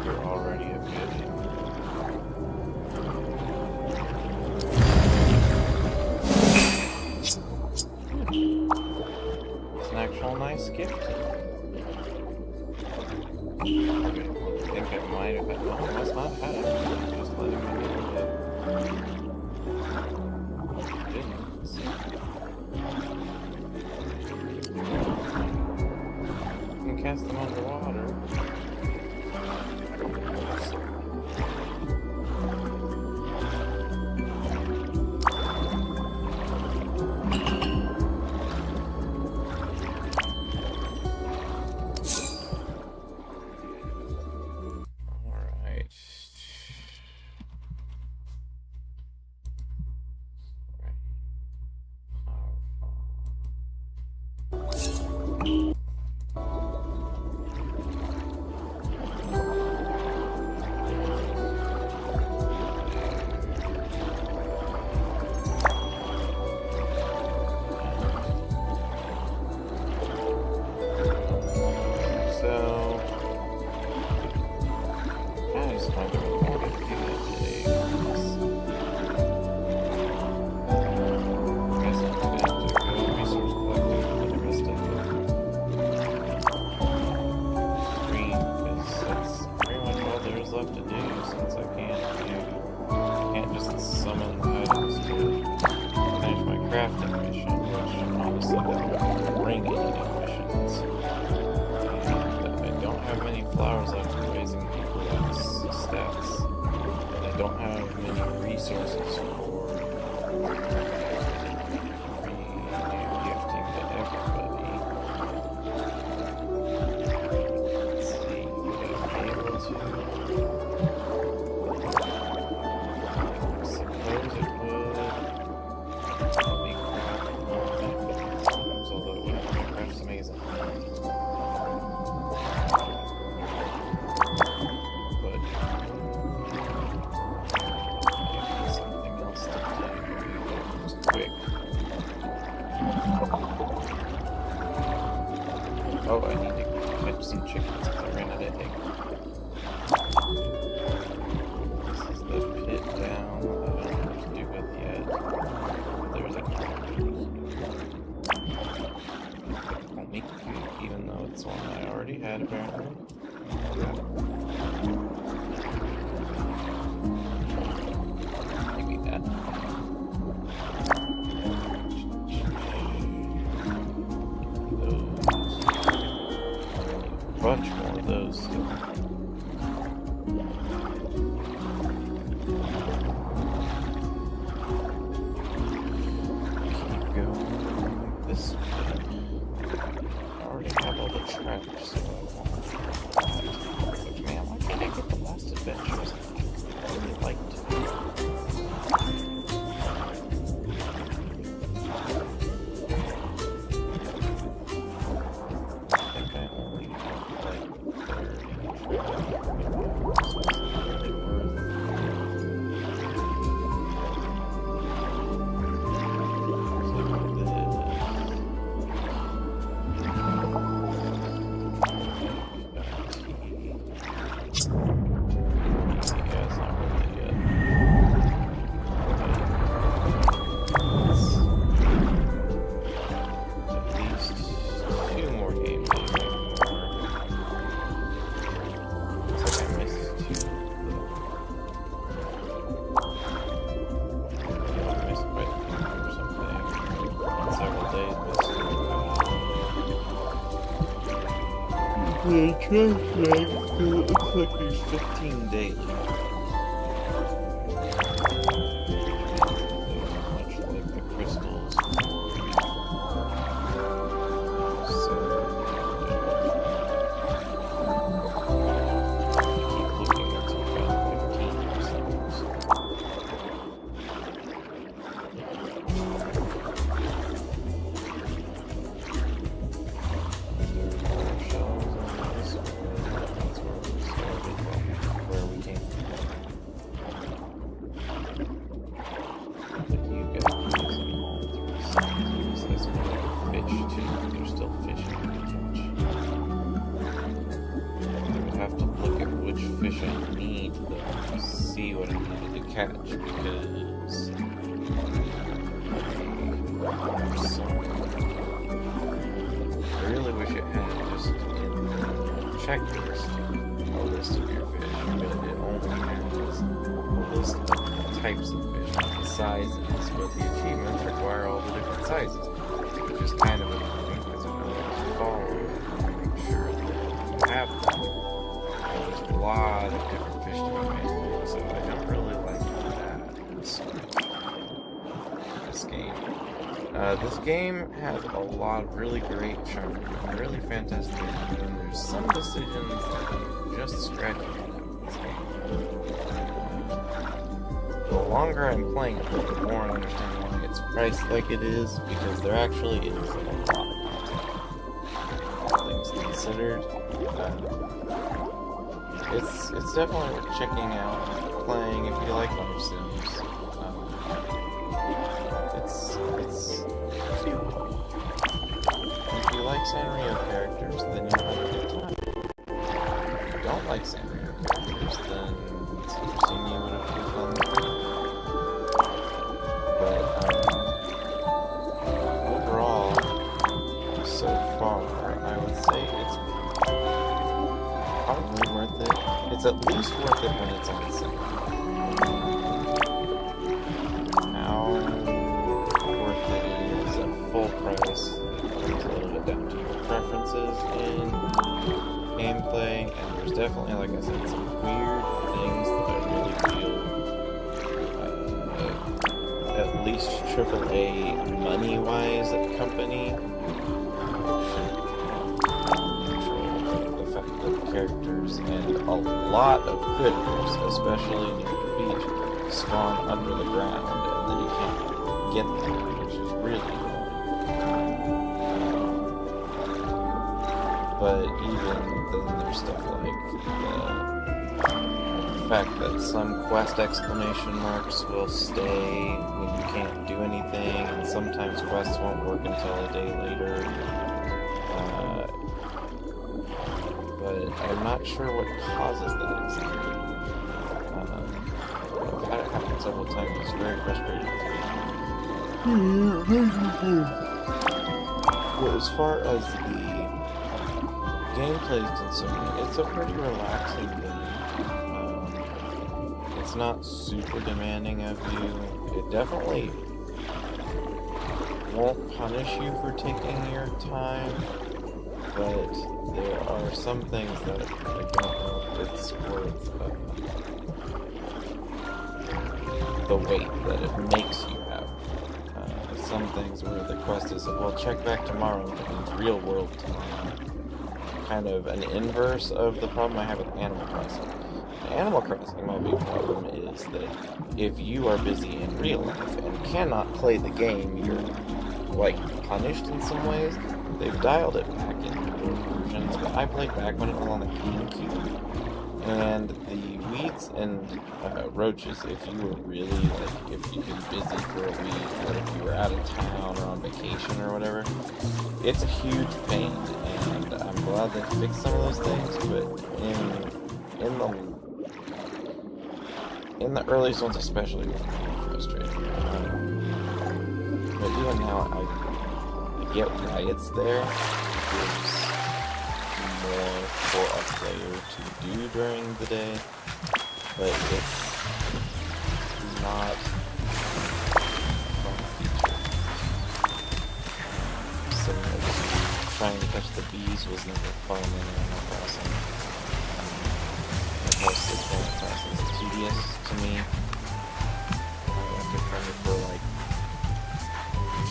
You're already a fish. It's an actual nice gift. I think I might have had. No, that's not had it. Just letting me know that. Didn't. Cast them underwater. Alright. Left to do since I can't just summon items to finish my crafting mission, which honestly doesn't bring any new missions. And I don't have many flowers left for raising people's stats, and I don't have many resources for re-gifting to everybody. Let's see, would I be able to? It looks like there's 15 daily. Much like the crystals. So keep looking until about 15 or so. Where we came from. But you guys are using all three sides. That's more like fish too. They're still fishing pretty much. I would have to look at which fish I need though to see what I needed to catch because so I really wish it had just in the checklist a list of your fish, but it only has a list of types of fish, not the sizes, but the achievements require all the different sizes, which is kind of annoying because in order to follow and make sure that you have them, there's a lot of different fish to be made, so I don't really like that this game. This game has a lot of really great charm and really fantastic, and there's some decisions that I'm just scratching at this game. The longer I'm playing it, the more I understand why it's priced like it is, because there actually is a lot of content. All things considered, it's definitely worth checking out, playing if you like Life Sims. If you like Sanrio characters, then you'll have a good time. If you don't like Sanrio characters, then it's interesting you would have picked on them. But overall, so far, I would say it's probably worth it. It's at least worth it when it's on sale. How worth it is at full price. It's a little bit down to your preferences in gameplay, and there's definitely, like I said, some weird things that I really feel at least AAA money-wise company should control the fact that the characters and a lot of critters, especially near the beach, spawn under the ground, and then you can't get them, which is really annoying. But even then, there's stuff like the fact that some quest exclamation marks will stay when you can't do anything, and sometimes quests won't work until a day later. But I'm not sure what causes that exactly. I've had it happen several times. It's very frustrating. But as far as the gameplay is concerned, it's a pretty relaxing game. It's not super demanding of you. It definitely won't punish you for taking your time, but there are some things that I don't know if it's worth the wait that it makes you have. Some things where the quest is, well, check back tomorrow, and it means real world tomorrow. Kind of an inverse of the problem I have with Animal Crossing. In Animal Crossing, my big problem is that if you are busy in real life and cannot play the game, you're, like, punished in some ways. They've dialed it back in newer versions, but I played back when it was on the GameCube, and the weeds and roaches, if you were really, like, if you've been busy for a week, or if you were out of town or on vacation or whatever, it's a huge pain, and I'm glad they fixed some of those things, but in the earliest ones especially, it was really frustrating. But even now, I get why it's there. It gives more for a player to do during the day, but it's not a fun feature. So trying to catch the bees was never fun in Animal Crossing. Like most of Animal Crossing is tedious to me. I have to try for like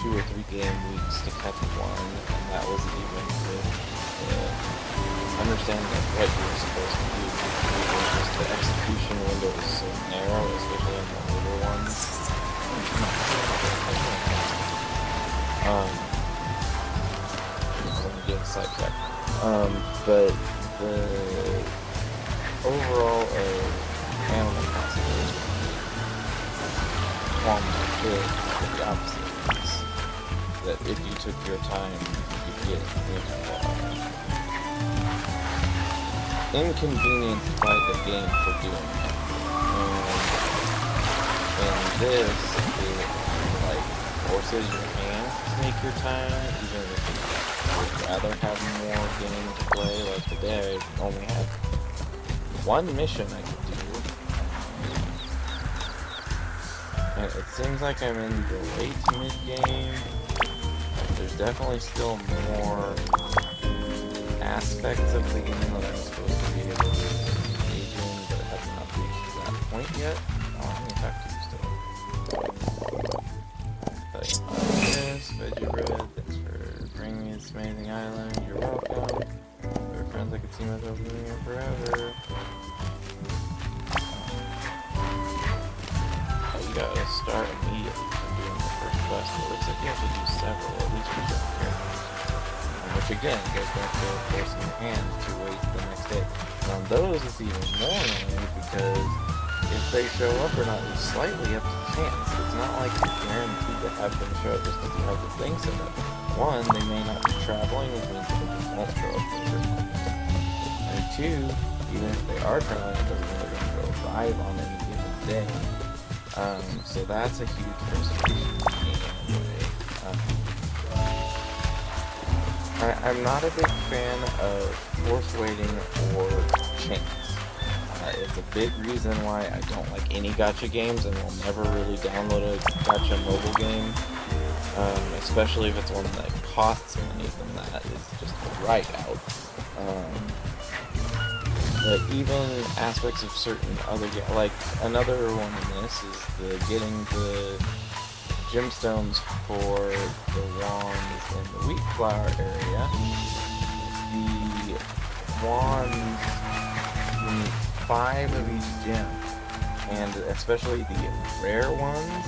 2 or 3 game weeks to catch one, and that wasn't even with understanding of what you were supposed to do. Just the execution window is so narrow, especially on the older ones. I'm getting sidetracked. But the overall Animal Crossing is almost good, but the opposite is that if you took your time, you could get inconvenienced by the game for doing it. And this, it like forces your hand to make your time, even if you would rather have more game to play. Like today, I only had 1 mission I could do. And it seems like I'm in the late mid-game. There's definitely still more aspects of the game that I'm supposed to be able to engage in, but I have not reached that point yet. Oh, I'm gonna talk to you still. Yes, Veggie Bread, thanks for bringing me this amazing island. You're welcome. We're friends, I could see myself living here forever. Oh, you gotta start immediately from doing the first quest. It looks like you have to do several, at least for certain characters. Which again goes back to forcing your hand to wait the next day. And on those it's even more annoying because if they show up or not is slightly up to chance. It's not like you're guaranteed to have them show up just because you have the thing set up. 1, they may not be traveling, which means they just won't show up later. And 2, even if they are traveling, it doesn't mean they're going to go live on any given day. So that's a huge frustration for me anyway. I'm not a big fan of force waiting or chains. It's a big reason why I don't like any gacha games and will never really download a gacha mobile game. Especially if it's one that costs money, then that is just a write-out. But even aspects of certain other games, like another one in this is the getting the gemstones for the wands in the wheat flour area. The wands, you need 5 of each gem, and especially the rare ones,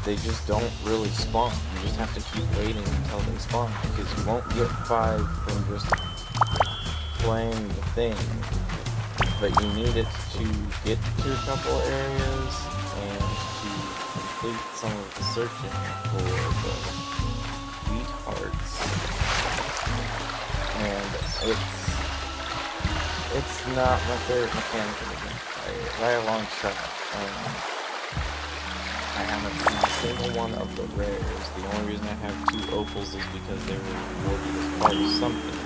they just don't really spawn. You just have to keep waiting until they spawn, because you won't get 5 from just playing the thing, but you need it to get to a couple areas and to complete some of the searching for the wheat hearts. And it's not my favorite mechanic in the game by a long shot. I haven't seen a single one of the rares. The only reason I have 2 opals is because they were rewarded as part of something.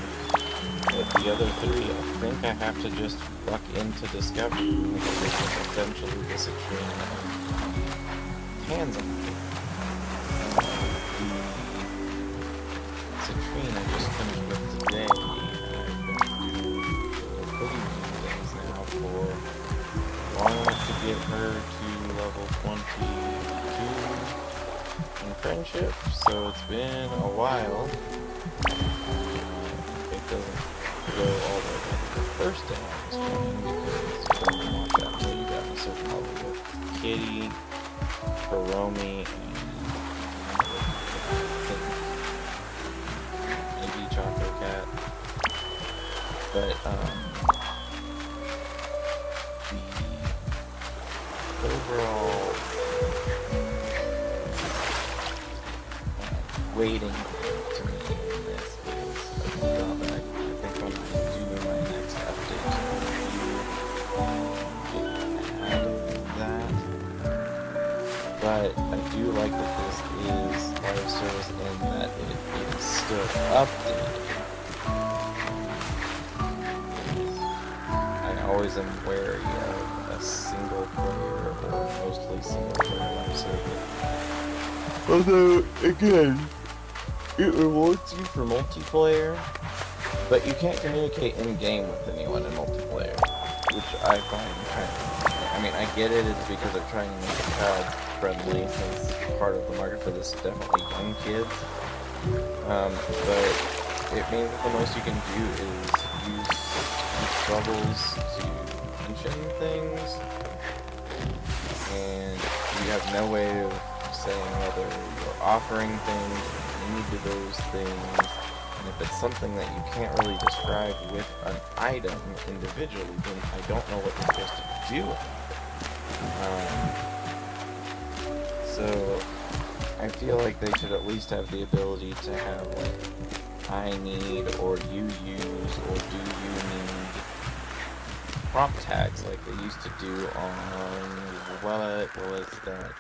But the other 3, I think I have to just luck into discovery, because eventually the citrine hands on it. Citrine I just finished with today, and I've been doing the cooking things now for long enough to get her to level 22 in friendship, so it's been a while. It doesn't go all the way back to the first day I was playing, because you don't want that until you got a certain level with Kitty, Hiromi, and maybe Choco Cat. But the overall waiting to me in this is a drawback. I think when I do my next update to add that. But I do like that this is live service and that it is still updated. I always am wary of a single player or mostly single player live service. Although, again, It rewards you for multiplayer, but you can't communicate in-game with anyone in multiplayer, which I find kind of... I mean, I get it, it's because they're trying to make it child-friendly, since part of the market for this is definitely young kids. But it means that the most you can do is use bubbles to mention things, and you have no way of saying whether you're offering things or need to those things. And if it's something that you can't really describe with an item individually, then I don't know what you're supposed to do with it. So I feel like they should at least have the ability to have, like, I need, or you use, or do you need prompt tags like they used to do on what was that?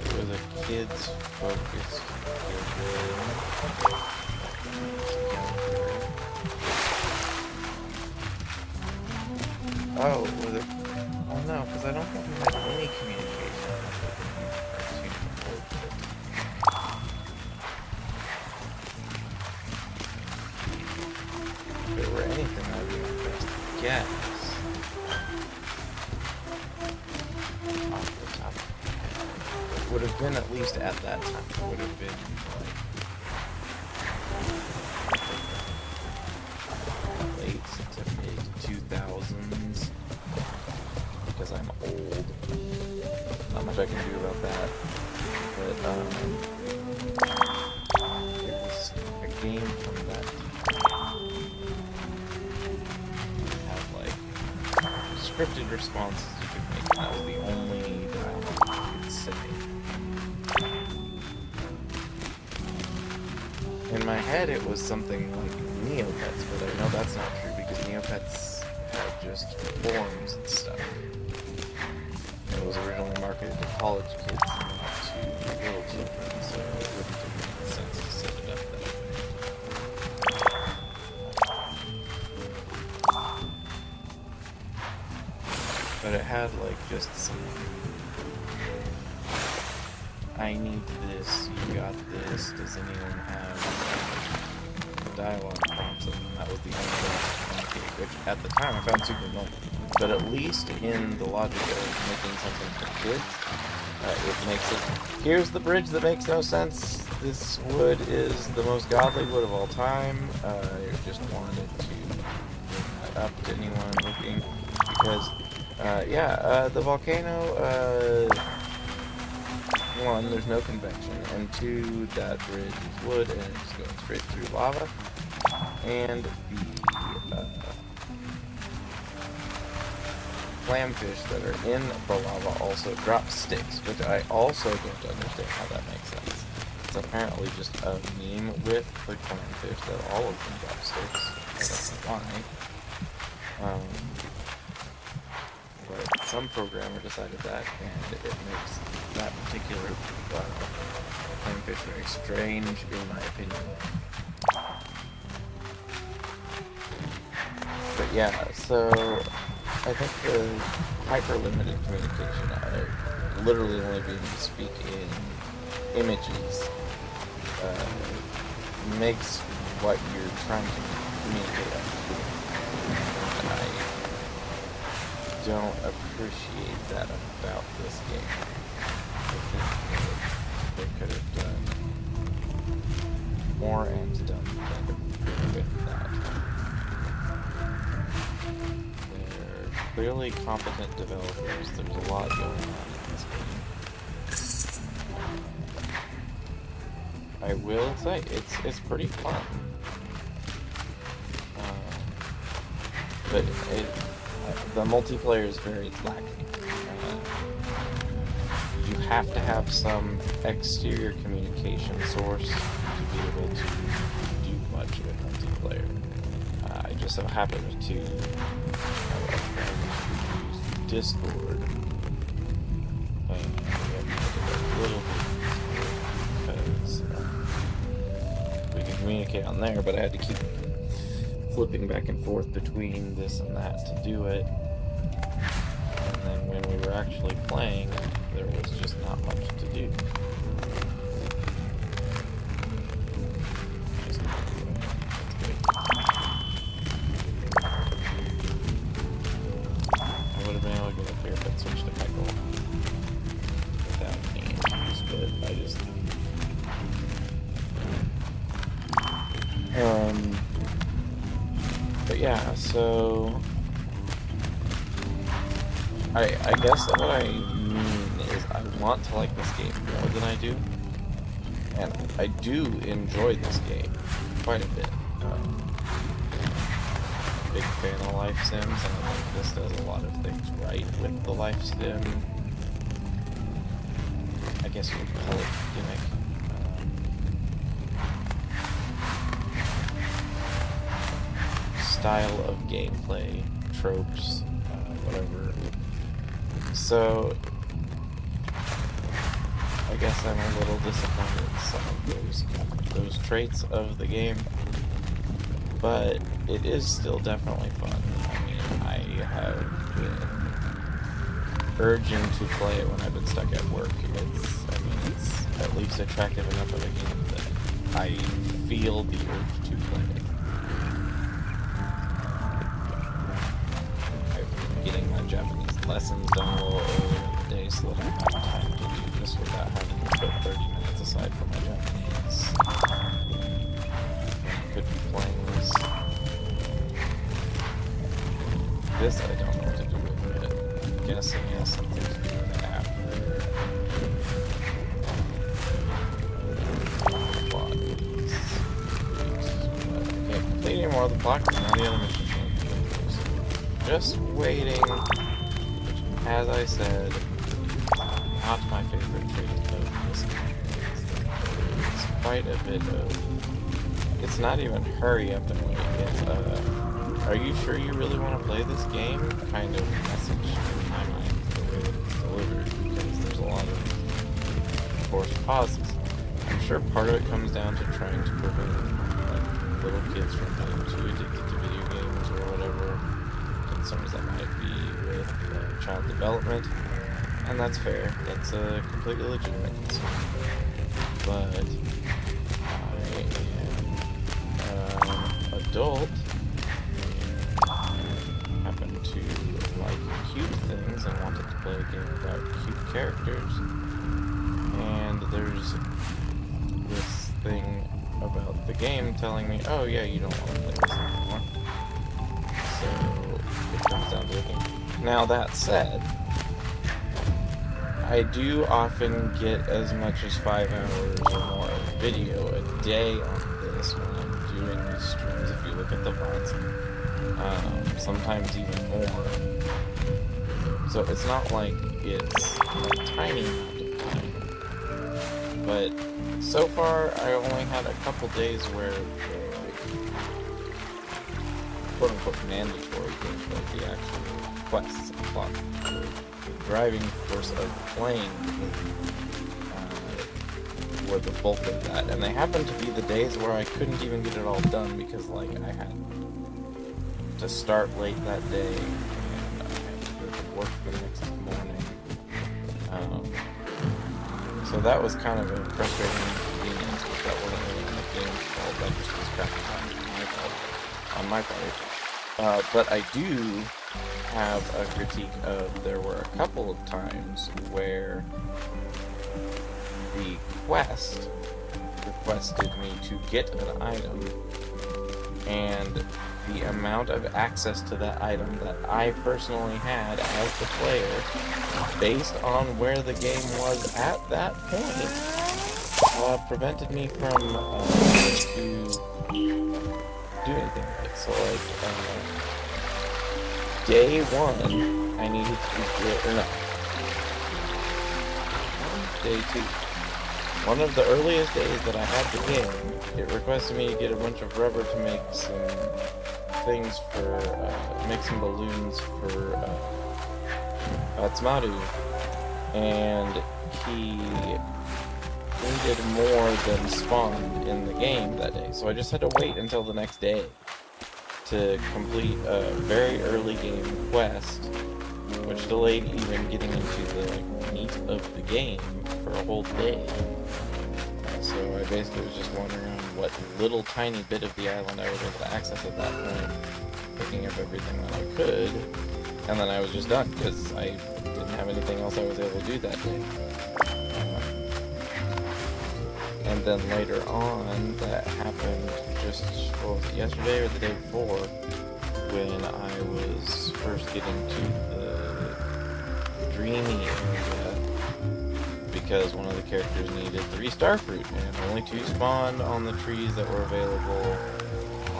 It was a kids focused game. Oh, was it? Oh no, because I don't think we had any communication if there were anything, I would be impressed to guess. Off the top of my head. It would have been, at least at that time, it would have been like late to mid 2000s, because I'm old. Not much I can do about that. But it was a game from that time. It had like scripted responses you could make. That was the only dialogue you could say. In my head, it was something like Neopets, but I know that's not true because Neopets had just forums and stuff. It was originally marketed to college kids and not to little children, so it wouldn't have made sense to set it up that way. But it had like just some, I need this, you got this, does anyone have dialogue prompts? And that was the only way to communicate, which at the time I found super annoying. But at least in the logic of making something for kids, it makes it, here's the bridge that makes no sense. This wood is the most godly wood of all time. I just wanted to bring that up to anyone looking, because, the volcano, one, there's no convection, and two, that bridge is wood, and it's going straight through lava, and the, clamfish that are in the lava also drop sticks, which I also don't understand how that makes sense. It's apparently just a meme with the clamfish that all of them drop sticks. I don't know why. But some programmer decided that, and it makes that particular clamfish very strange, in my opinion. But yeah, so I think the hyper-limited communication of literally only being able to speak in images makes what you're trying to communicate unclear. And I don't appreciate that about this game. I think they could have done more and done better with that. Clearly competent developers. There's a lot going on in this game. I will say it's pretty fun, but the multiplayer is very lacking. You have to have some exterior communication source to be able to do much with multiplayer. I just so happen to have a friend who used Discord, and we have a little bit because we can communicate on there, but I had to keep flipping back and forth between this and that to do it. And then when we were actually playing, there was just not much to do. Just not doing it. That's good. I would have been able to get up here if I'd switched to Michael without any issues, but I just... But yeah, so I guess that what I mean is I want to like this game more than I do, and I do enjoy this game quite a bit. Big fan of life sims, and I think this does a lot of things right with the life sim. I guess you would call it gimmick. Style of gameplay, tropes, whatever. So, I guess I'm a little disappointed in some of those traits of the game, but it is still definitely fun. I mean, I have been urging to play it when I've been stuck at work. It's at least attractive enough of a game that I feel the urge to play it. Getting my Japanese lessons done a little earlier in the day so that I have time to do this without having to put 30 minutes aside for my Japanese. I could be playing this. This I don't know what to do with it. I'm guessing it has something to do with it after. I can't complete any more of the block because now the other mission. Just waiting, as I said, not my favorite trait of this game. It's quite a bit of... It's not even hurry up and wait. It's are you sure you really want to play this game? Kind of message in my mind, the way that it's delivered, because there's a lot of forced pauses. I'm sure part of it comes down to trying to prevent little kids from getting too addicted to video games or whatever. Concerns that might be with child development, and that's fair. That's a completely legitimate concern. But I am an adult, happen to like cute things and wanted to play a game about cute characters, and there's this thing about the game telling me, oh yeah, you don't want to play this anymore. So it comes down to the game. Now that said, I do often get as much as 5 hours or more of video a day on this when I'm doing these streams, if you look at the VODs. Sometimes even more. So it's not like it's a tiny amount of time. But so far, I only had a couple days where quote-unquote mandatory things, like the actual quests and plot, the driving force of playing were the bulk of that, and they happened to be the days where I couldn't even get it all done because, like, I had to start late that day, and I had to go to work the next morning. So that was kind of a frustrating inconvenience, but that wasn't really the game's fault, that just was crap on my part. But I do have a critique of, there were a couple of times where the quest requested me to get an item, and the amount of access to that item that I personally had as the player, based on where the game was at that point, prevented me from to do anything with it. So, like, day one, I needed to get, or no, day two. One of the earliest days that I had the game, it requested me to get a bunch of rubber to make some things for, make some balloons for, Tsumaru, and he needed more than spawned in the game that day, so I just had to wait until the next day to complete a very early game quest, which delayed even getting into the meat of the game for a whole day. So I basically was just wandering around what little tiny bit of the island I was able to access at that point, picking up everything that I could, and then I was just done because I didn't have anything else I was able to do that day. And then later on, that happened just, what was it, yesterday or the day before, when I was first getting to the Dreamy area, because one of the characters needed 3 starfruit, and only 2 spawned on the trees that were available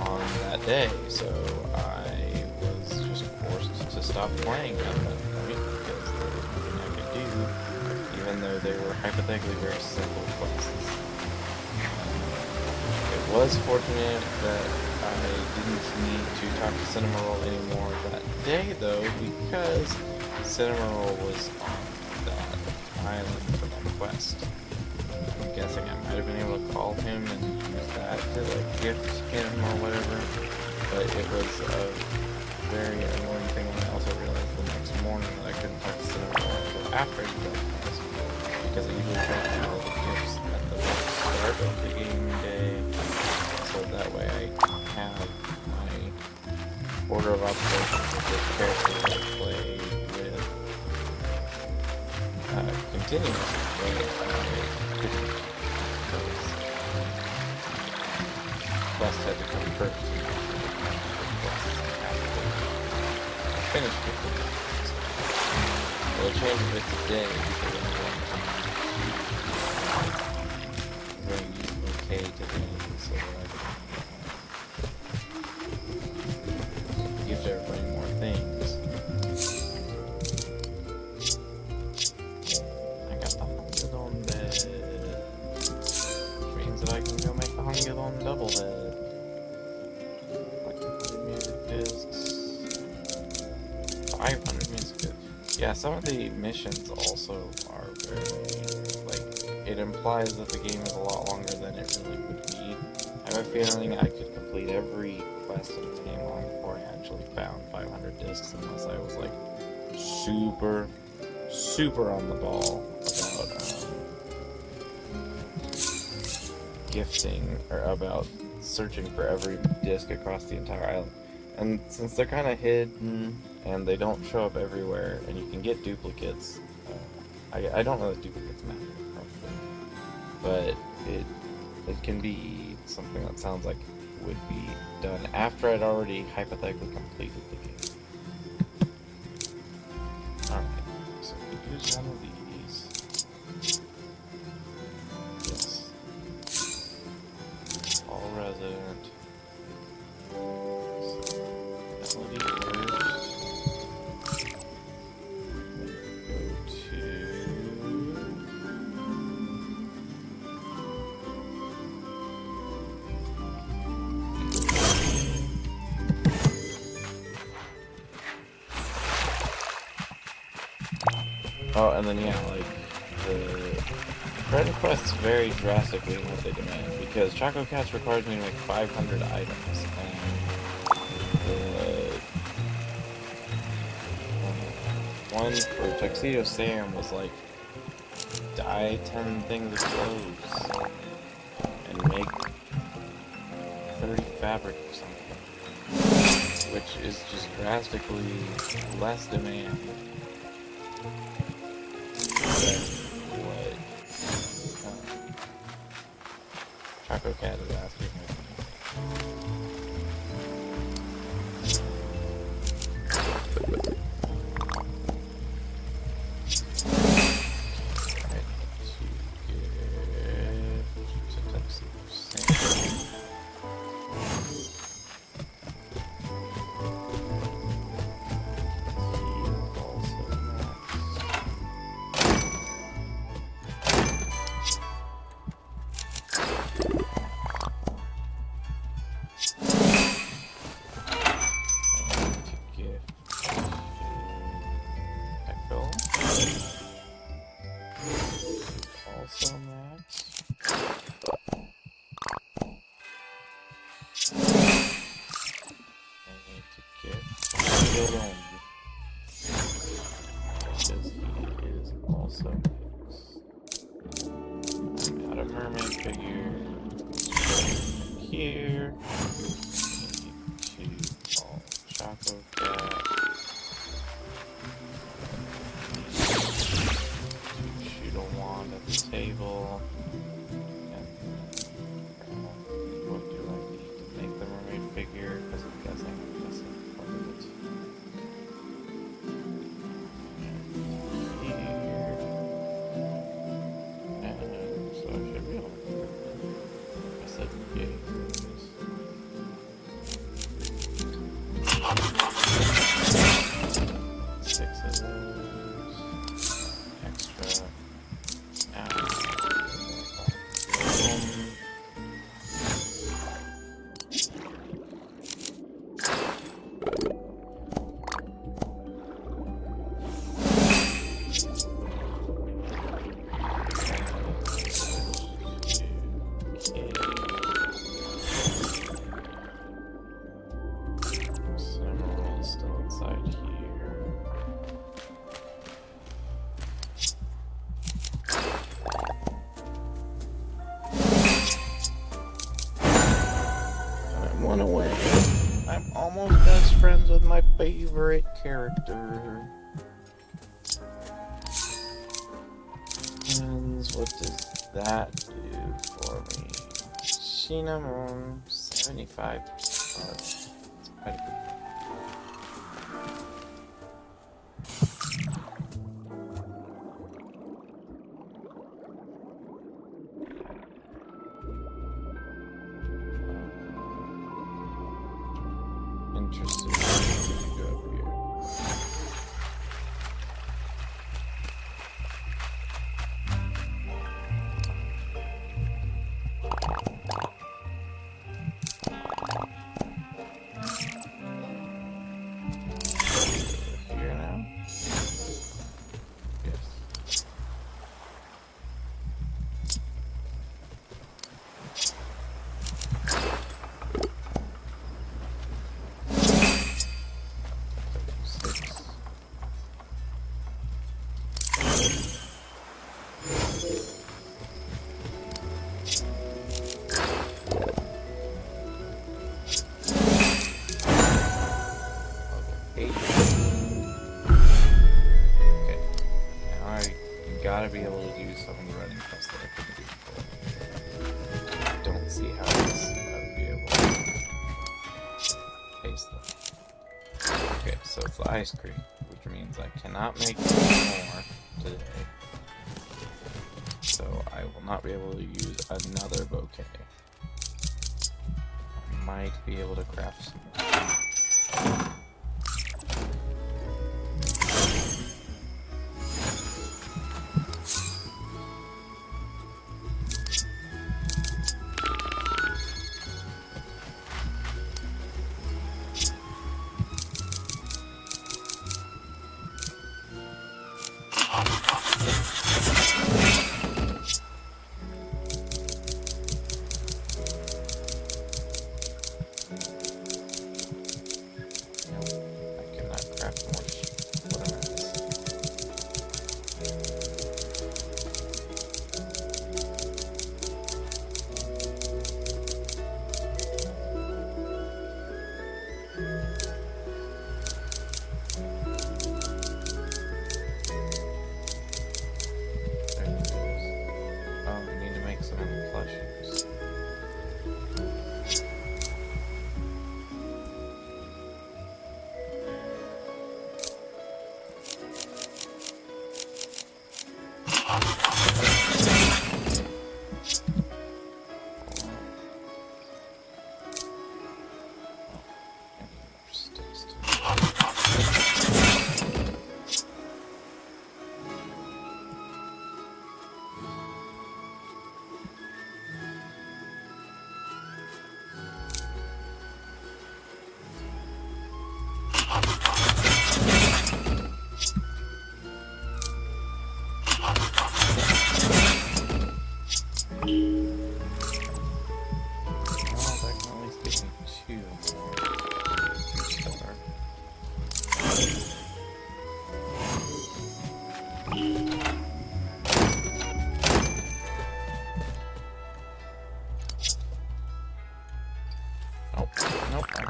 on that day, so I was just forced to stop playing at that point, because there was nothing I could do, even though they were hypothetically very simple quests. It was fortunate that I didn't need to talk to Cinnamoroll anymore that day, though, because Cinnamoroll was on that island for that quest. I'm guessing I might have been able to call him and use that to gift him or whatever, but it was a very annoying thing when I also realized the next morning that I couldn't talk to Cinnamoroll until after I did that quest, because I usually try to do all the gifts at the start of the game day, so that way I have my order of operations with this character that I play with continuous, but I couldn't, because quest had to come first. Finish it. Well, I changed it today because I'm going to use okay today, so that I can give everybody more things. I got the Hungilon bed, which means that I can go make the Hungilon double bed. Like 100 music discs. 500 music discs. Yeah, some of the missions also are very, it implies that the game is a lot longer than it really would be. I have a feeling I could complete every quest in this game long before I actually found 500 discs, unless I was, super, super on the ball about, gifting, or about searching for every disc across the entire island. And since they're kind of hidden, and they don't show up everywhere, and you can get duplicates, I don't know that duplicates matter, but it can be something that sounds like would be done after I'd already hypothetically completed the game. Alright, so we use one of these. Yes. All resident. Melody first. Oh, and then the friend quests vary drastically in what they demand, because Choco Cats requires me to make 500 items, and the one for Tuxedo Sam was dye 10 things of clothes, and make 30 fabric or something, which is just drastically less demand. Choco Cat is asking me. alone. Because he is also I'm out of mermaid figure. Here. Need to all Choco Cat. Shoot a wand at the table. And what do I need to make the mermaid figure? Because I'm guessing I'm missing part of it. Here. And so I should be able to. I said yay. Six of those. Extra. Still inside here. I'm one away. I'm almost best friends with my favorite character. And what does that do for me? Cinnamon 75. That's quite a good. Interesting. Go up here. Here now? Yes. Gotta be able to do some of the running stuff that I couldn't do before. I don't see how else I would be able to taste them. Okay, so it's the ice cream, which means I cannot make more today. So I will not be able to use another bouquet. I might be able to craft some.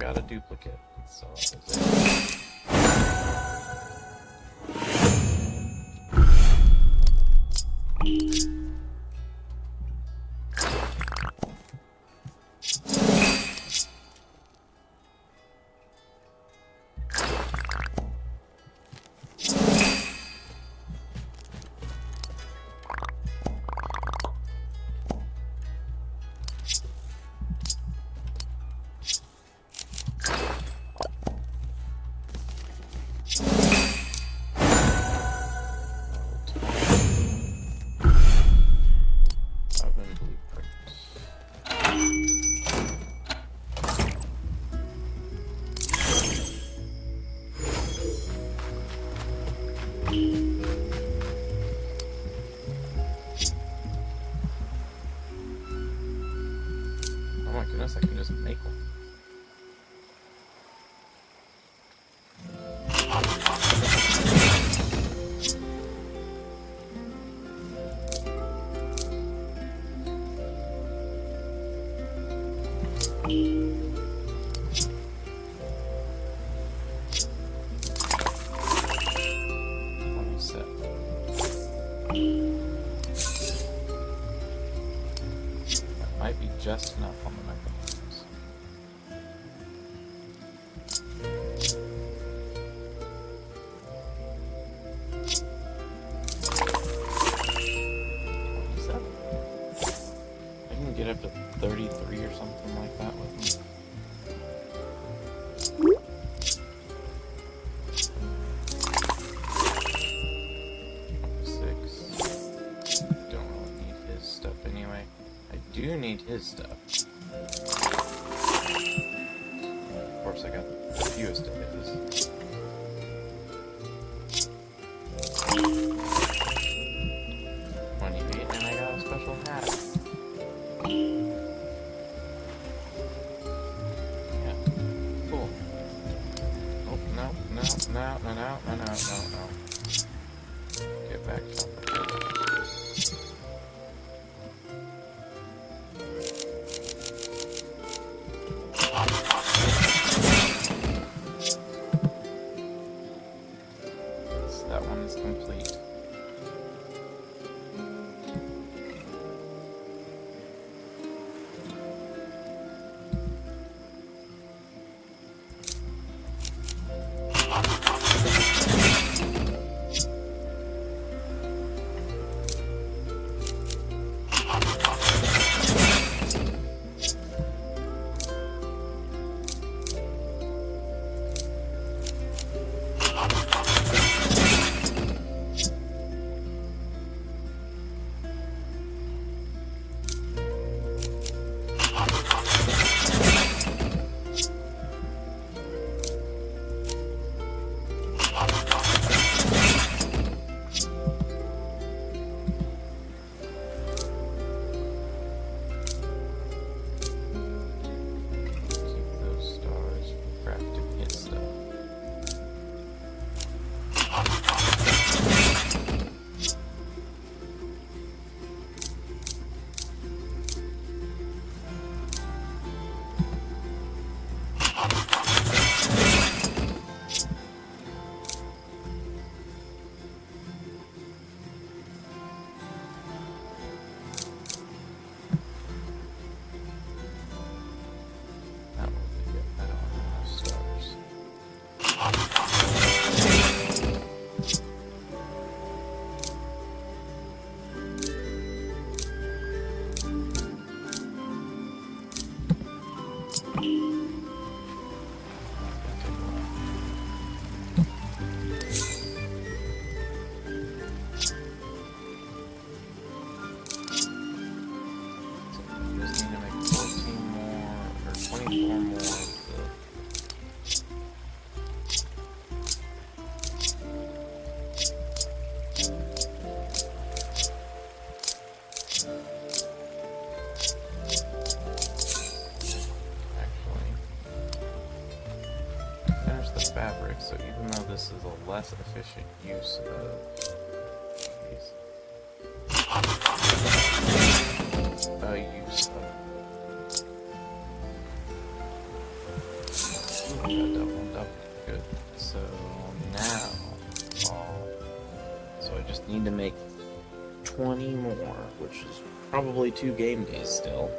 got a duplicate. So that was it. Oh my goodness, I can just make one. Might be just enough on the mechanisms. I can get up to 33 or something like that with me. I do need his stuff. Of course, I got the fewest of his. 28, and I got a special hat. Yeah, cool. Oh, no. Get back, Chopper. That one is complete. Fabric, so even though this is a less efficient use of these, use of which is probably 2 game days still.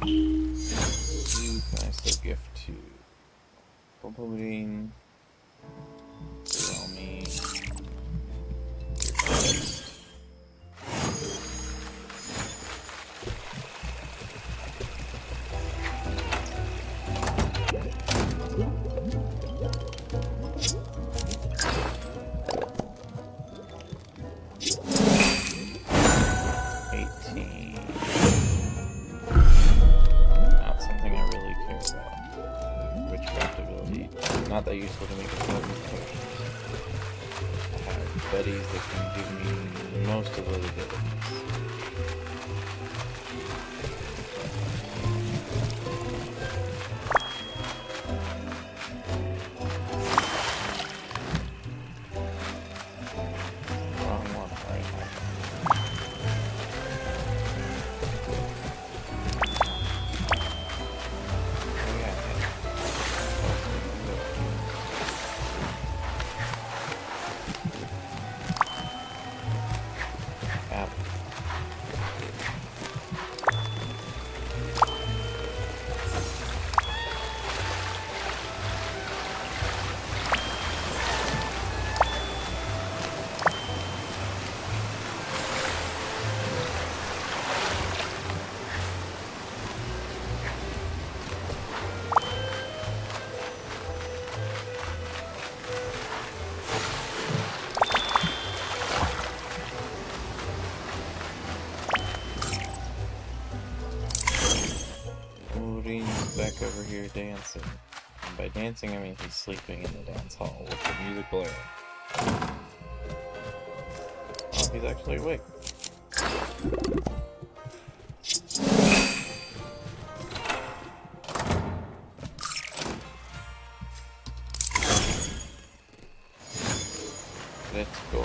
Who can I still gift to? Pudding, Realme, not that useful to make important potions. I have buddies that can give me most of those abilities. Wrong one, right? Back over here dancing. And by dancing, I mean he's sleeping in the dance hall with the music blaring. Oh, he's actually awake. Let's go.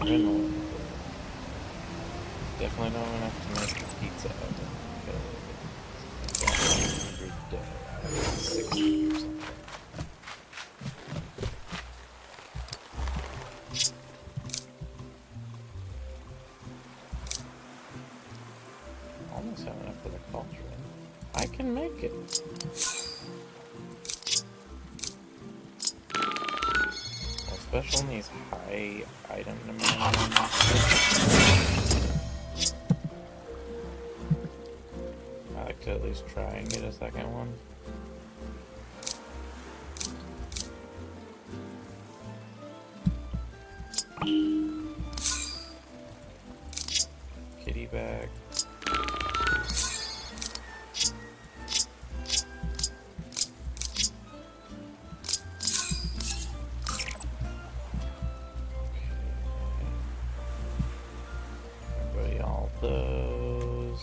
Adrenaline. Definitely don't have to make a pizza oven. Okay. 60 or something. Almost have enough for the culture. I can make it. Special needs high item demand. I like to at least try and get a second one. Kitty bag. Those.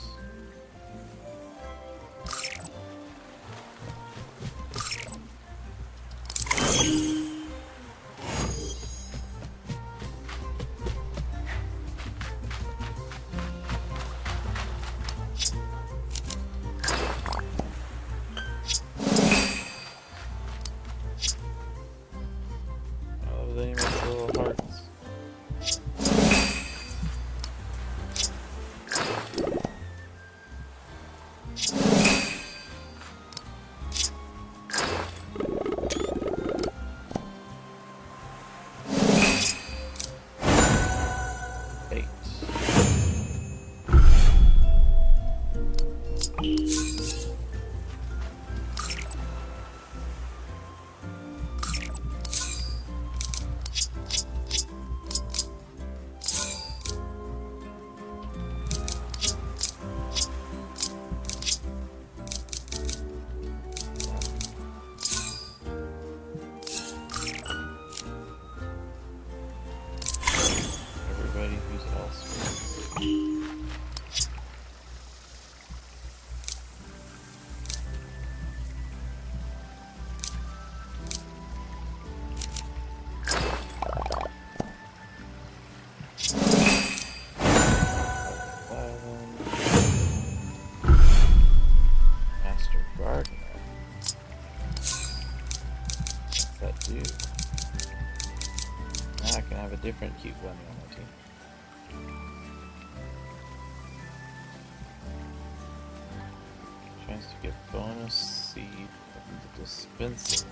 back and have a different cute bunny on my team. Chance to get bonus seed from the dispenser.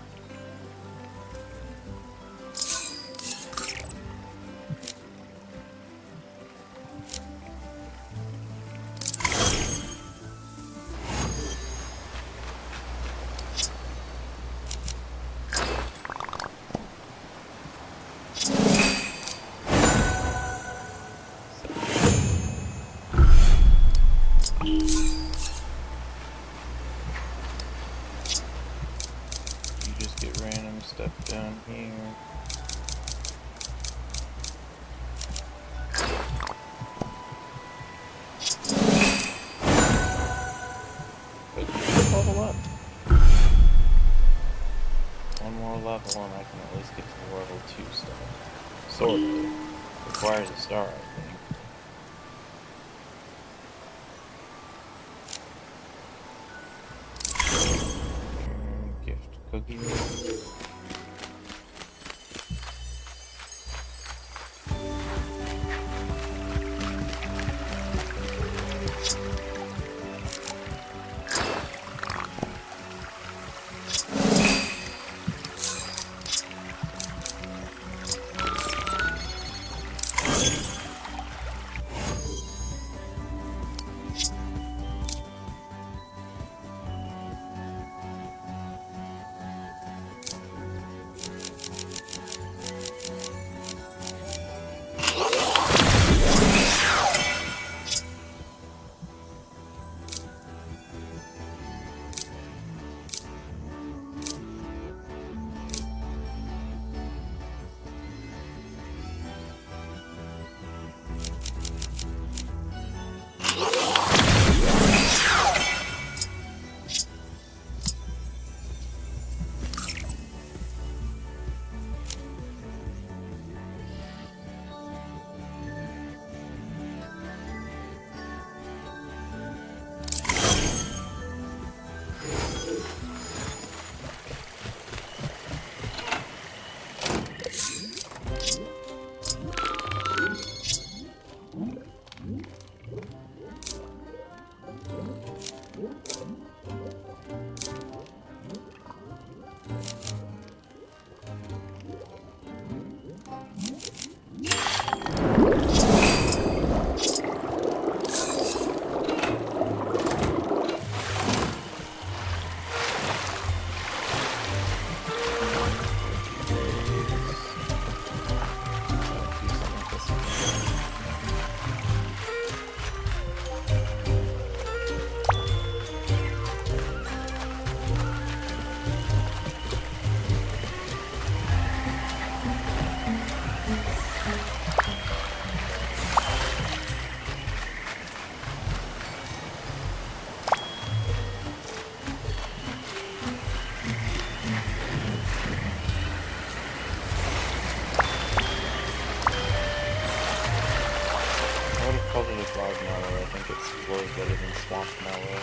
Stuff down here. But level up. One more level and I can at least get to the level 2 stuff. Sort of. Requires a star, I think. Gift cookies. Marshmallow, I think it's flows better than Swamp Mallow.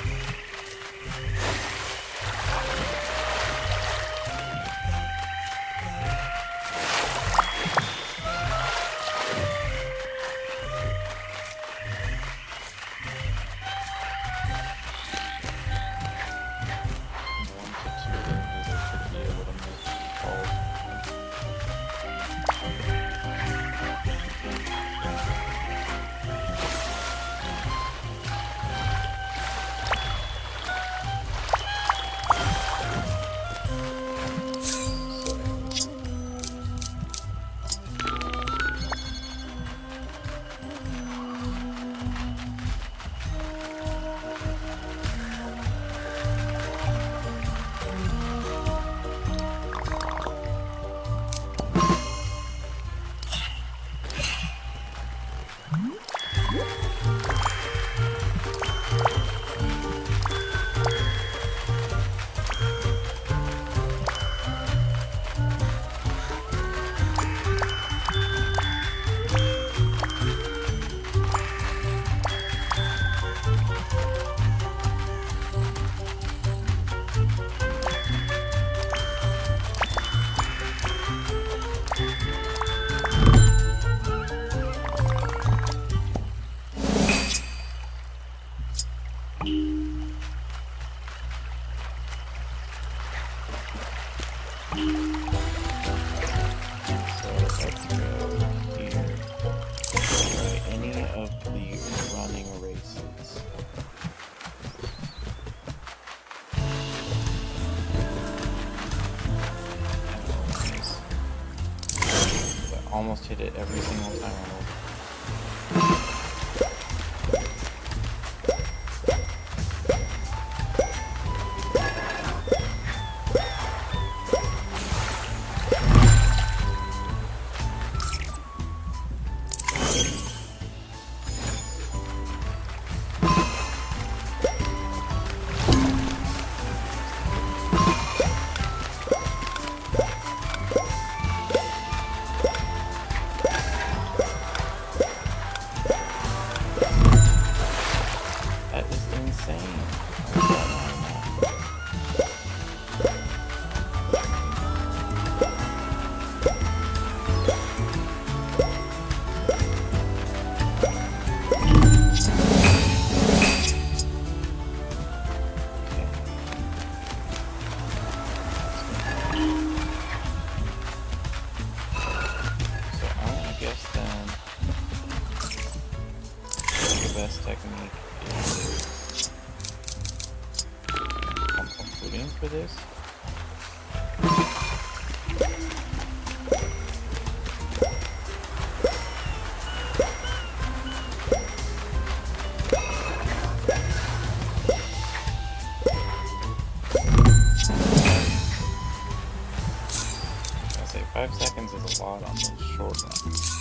almost hit it every single time I rolled. That is insane. Best technique is pump footing for this. I say 5 seconds is a lot on those short ones.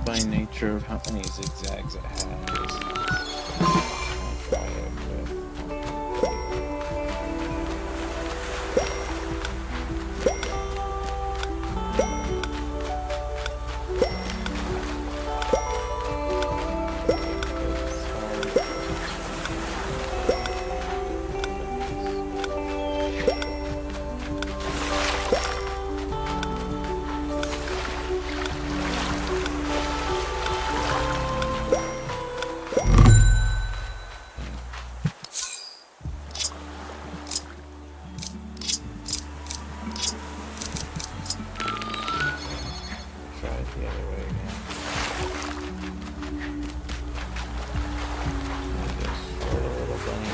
By nature of how many zigzags it has. I'll try it with the other way again. Just sort a little bunny.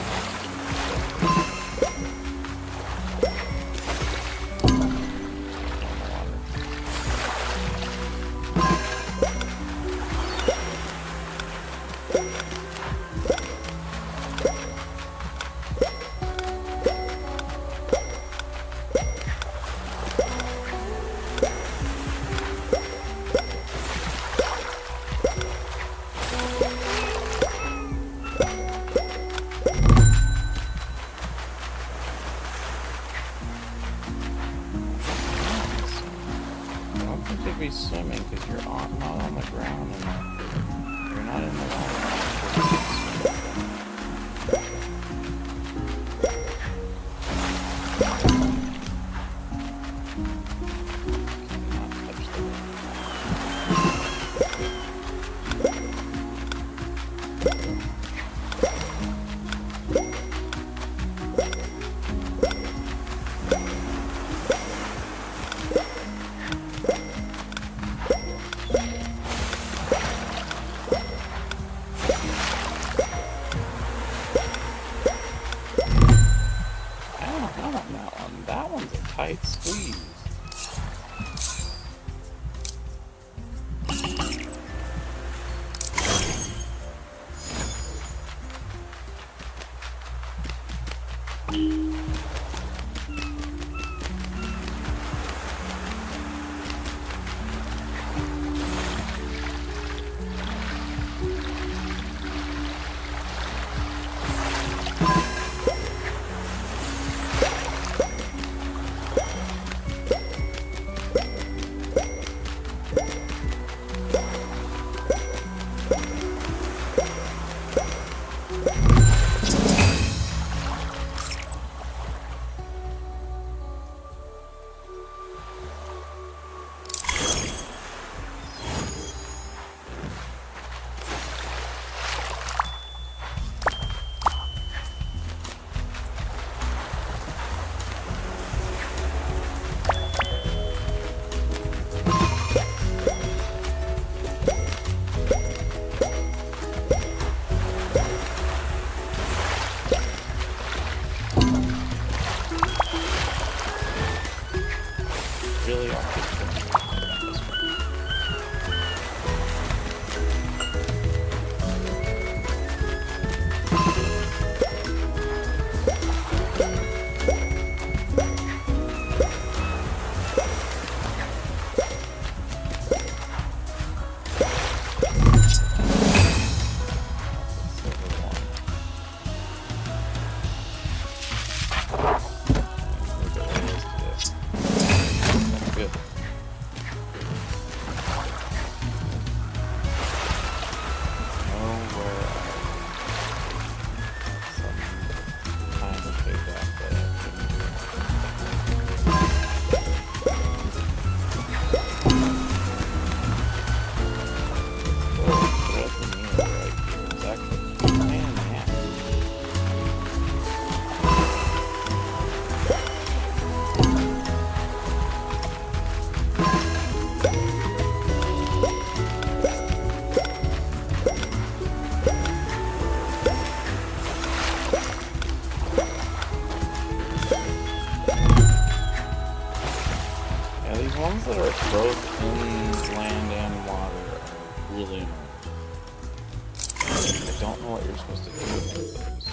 don't know what you're supposed to do with those.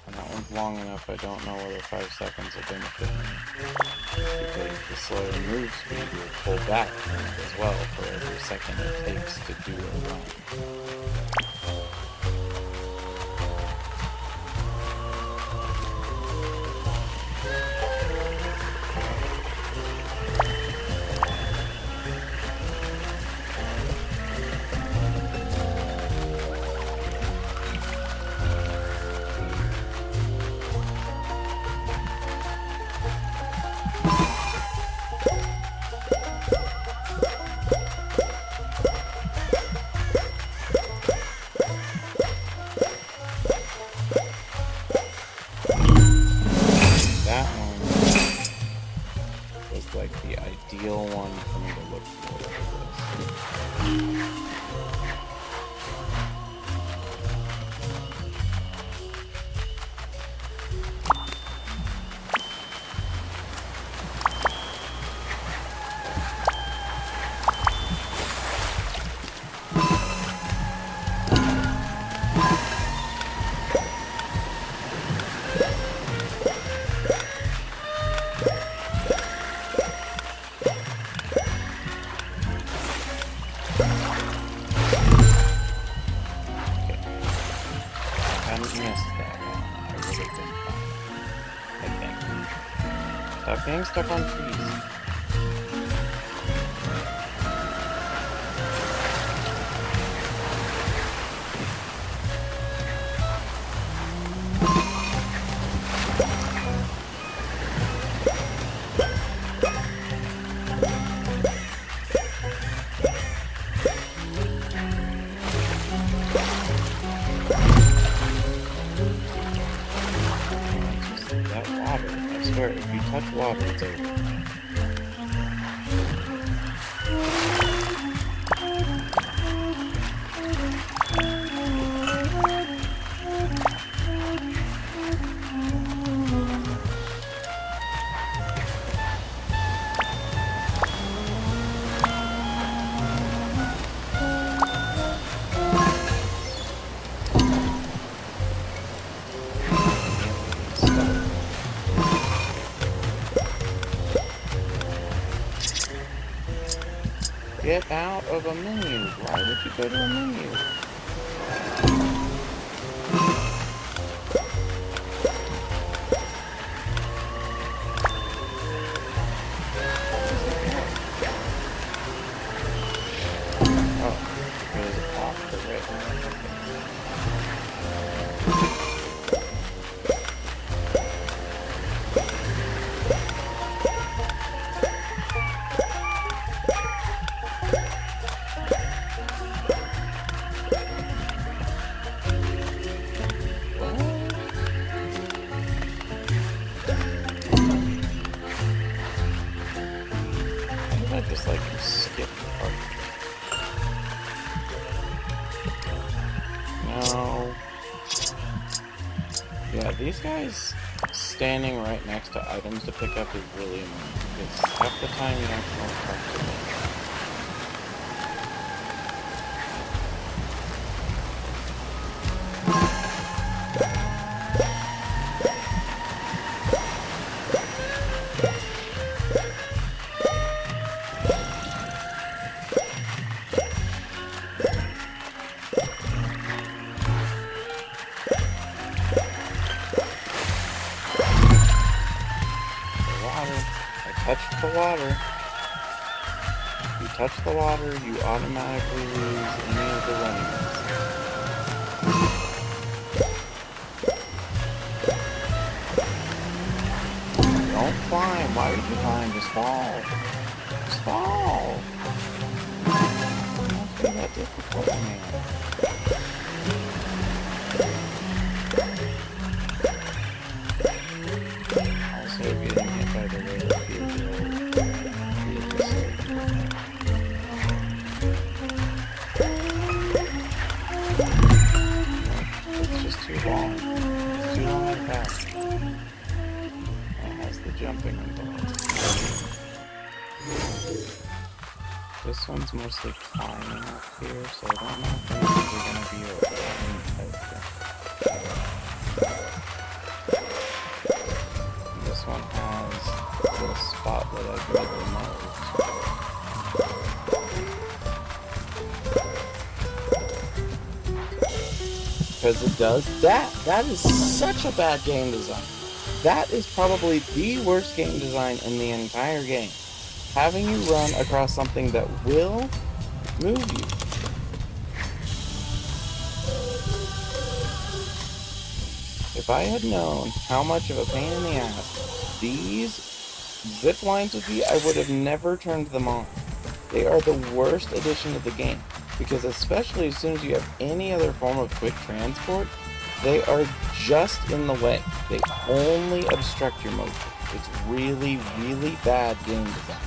And that one's long enough, I don't know whether 5 seconds will benefit me. Because the slower move speed will pull back from it as well for every second it takes to do a run. Like the ideal one for me to look for this. Stop getting stuck on trees. If you touch water, it's over. Get out of a menu. Why would you go to a menu? Oh, it goes off the red. Just like skip part. No. Yeah, these guys standing right next to items to pick up is really annoying because half the time you don't know what to do. Touch the water. If you touch the water, you automatically lose any of the runnings. Don't climb. Why would you climb? Just fall. Just fall. Don't be that difficult, man. Also, getting hit by the whale. Too long. It's too long to pass. It has the jumping involved. This one's mostly climbing up here, so I don't know if these are gonna be okay. that I've made the most. Because it does that. That is such a bad game design. That is probably the worst game design in the entire game. Having you run across something that will move you. If I had known how much of a pain in the ass these zip lines would be, I would have never turned them on. They are the worst addition to the game, because especially as soon as you have any other form of quick transport, they are just in the way. They only obstruct your motion. It's really, really bad game design.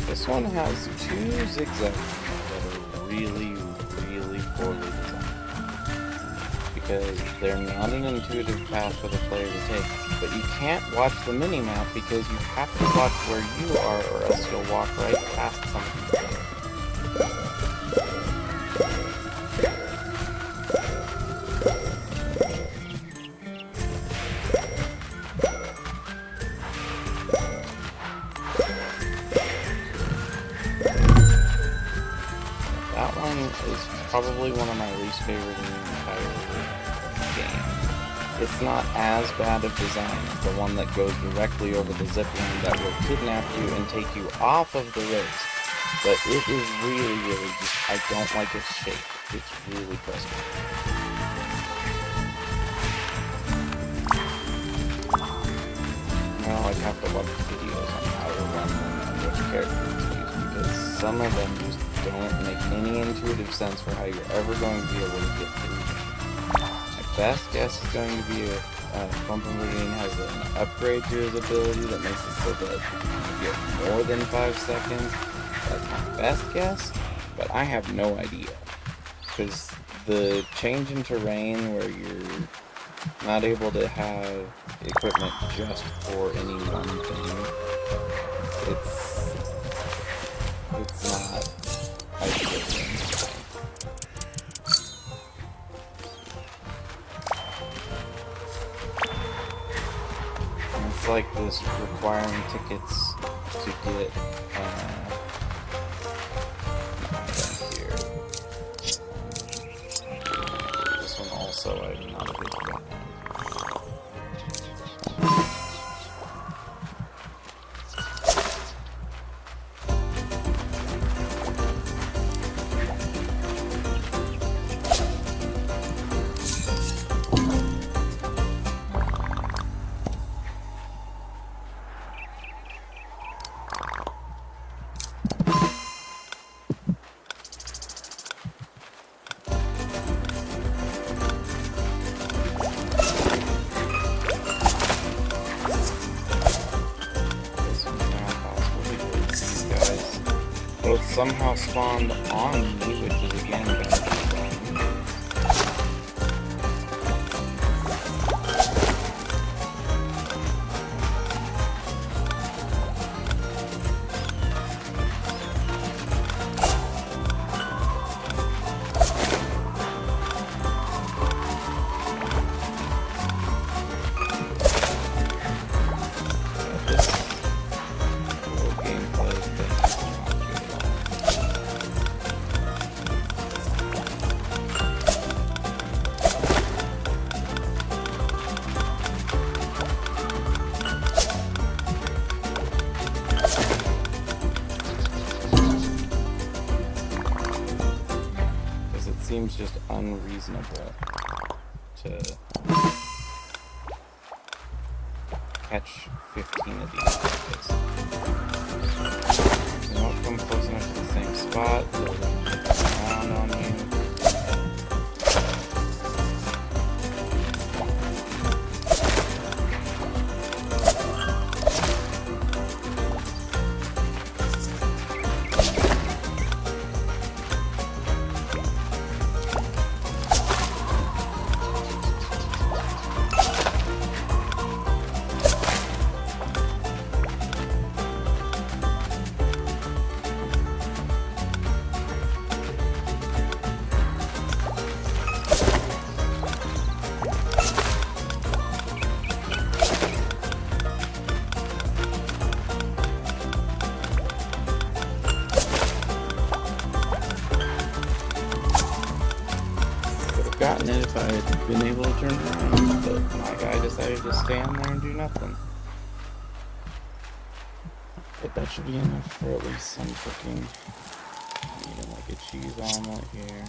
This one has two zigzags that are really, really poorly designed. Because they're not an intuitive path for the player to take. But you can't watch the mini-map because you have to watch where you are, or else you'll walk right past something. That one is probably one of my least favorite in the entire game. It's not as bad of design as the one that goes directly over the zipline that will kidnap you and take you off of the race. But it is really, really just, I don't like its shape. It's really frustrating. Now I'd have to watch videos on how to run them and which characters to use, because some of them just don't make any intuitive sense for how you're ever going to be able to get through them. My best guess is going to be Bump and Routine has an upgrade to his ability that makes it so that you get more than 5 seconds. That's my best guess, but I have no idea. Because the change in terrain where you're not able to have equipment just for any one thing, it's not ideal. It's like this requiring tickets to get here. This one also I'm not a big fan of. both somehow spawned on me, which is again bad. Seems just unreasonable to catch 15 of these guys. They don't come close enough to the same spot, they'll around on you. Gotten it if I had been able to turn around, but my guy decided to stand there and do nothing. But that should be enough for at least some cooking. Eating like a cheese omelet here.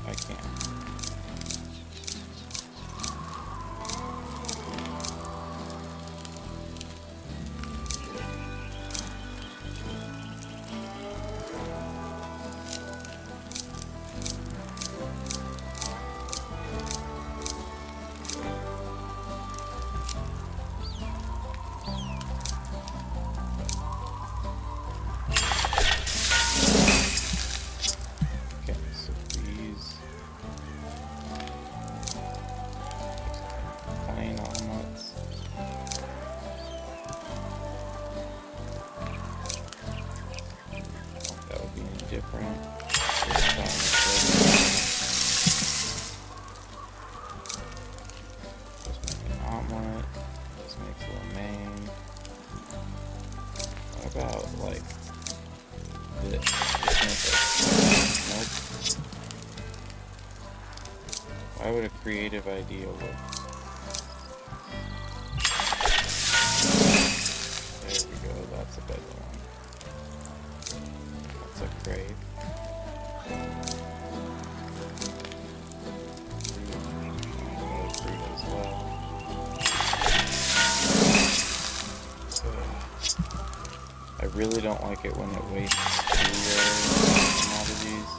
I can't. Different. Just make an omelet. Just makes a lo mein. What about like this? Nope. Why would a creative idea work? There we go. That's a better one. Great. Fruit as well. I really don't like it when it wastes commodities.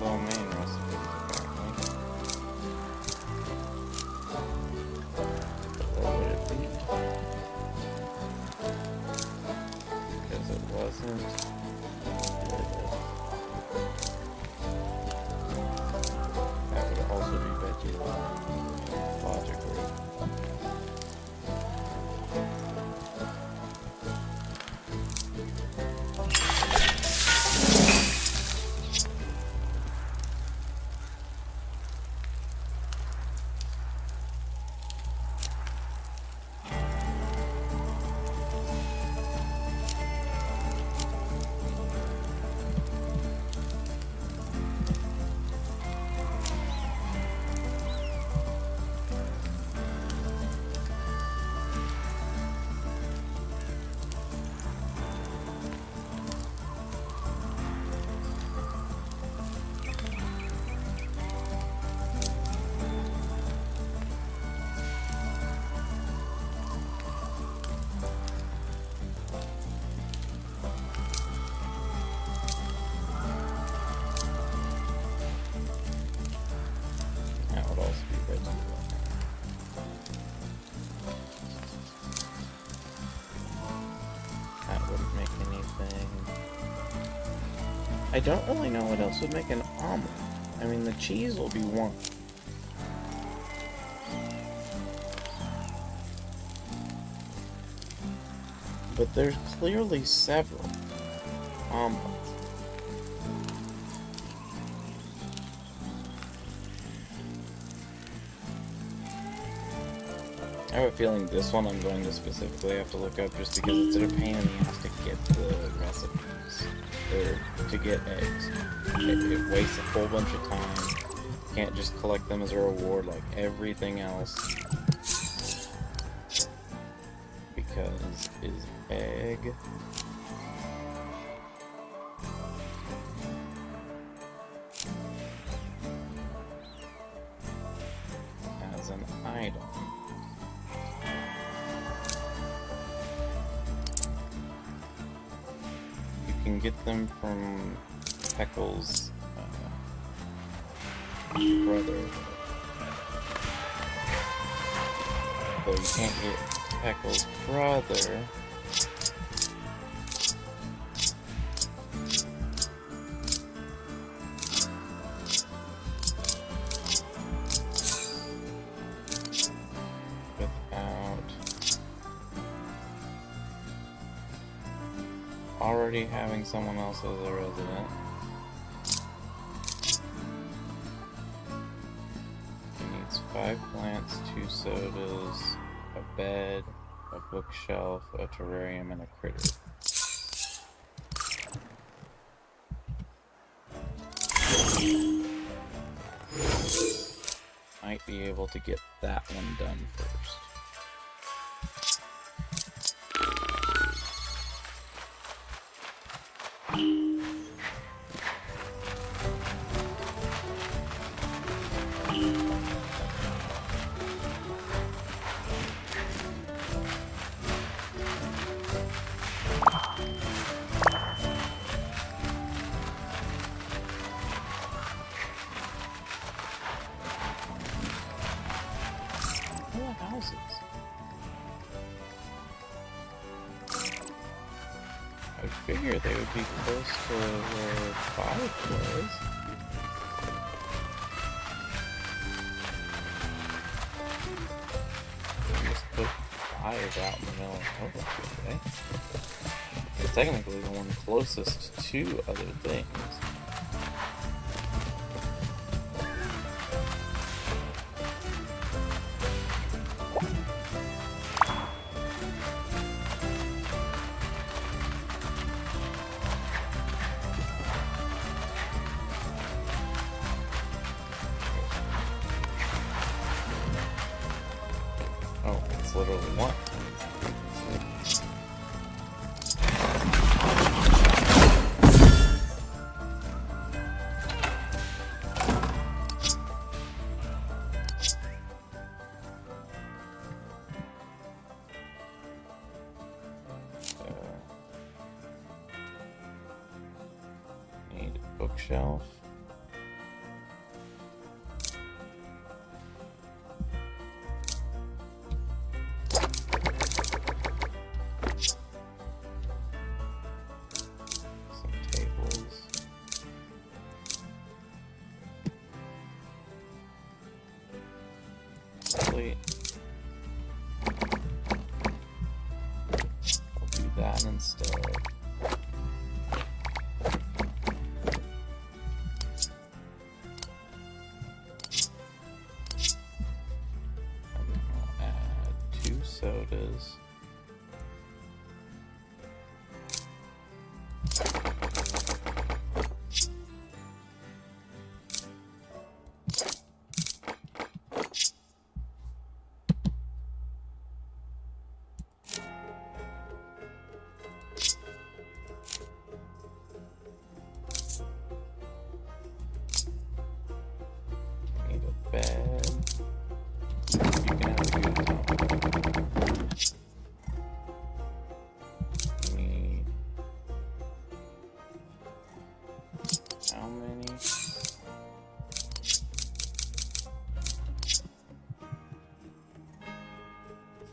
Lo mein recipes, apparently. I don't really know what else would make an omelet. I mean, the cheese will be one. But there's clearly several omelets. I have a feeling this one I'm going to specifically have to look up just because it's a pain in the ass to get the recipes, or to get eggs. It wastes a whole bunch of time. You can't just collect them as a reward like everything else. Because is egg... as an item. You can get them from Peckle's brother. Though you can't get Peckle's brother. Already having someone else as a resident. He needs 5 plants, 2 sodas, a bed, a bookshelf, a terrarium, and a critter. Might be able to get that one done first. I figure they would be close to where 5 was. Just put 5 out in the middle of nowhere, okay? It's technically the one closest to other things. Oh, it's literally one. Need a bookshelf. I'll do that instead. And then I'll add 2 sodas. Need a bed. You can have a good time. Need how many?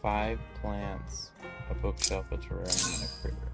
5 plants, a bookshelf, a terrarium, and a critter.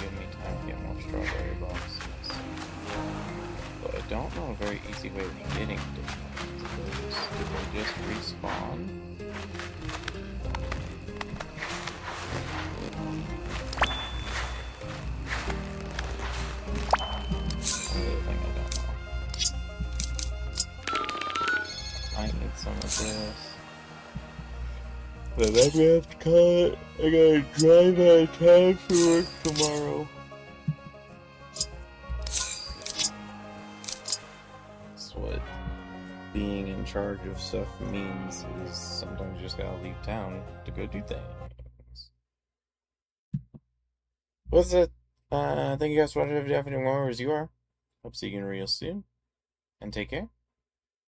Give me time to get more strawberry boxes. But I don't know a very easy way of getting different ones. Do they just respawn? Another thing I don't know. I need some of this. But then we have to cut. I gotta drive out of town for work tomorrow. That's what being in charge of stuff means, is sometimes you just gotta leave town to go do things. What's it? Thank you guys for watching. If you have any more as you are, hope to see you again real soon. And take care.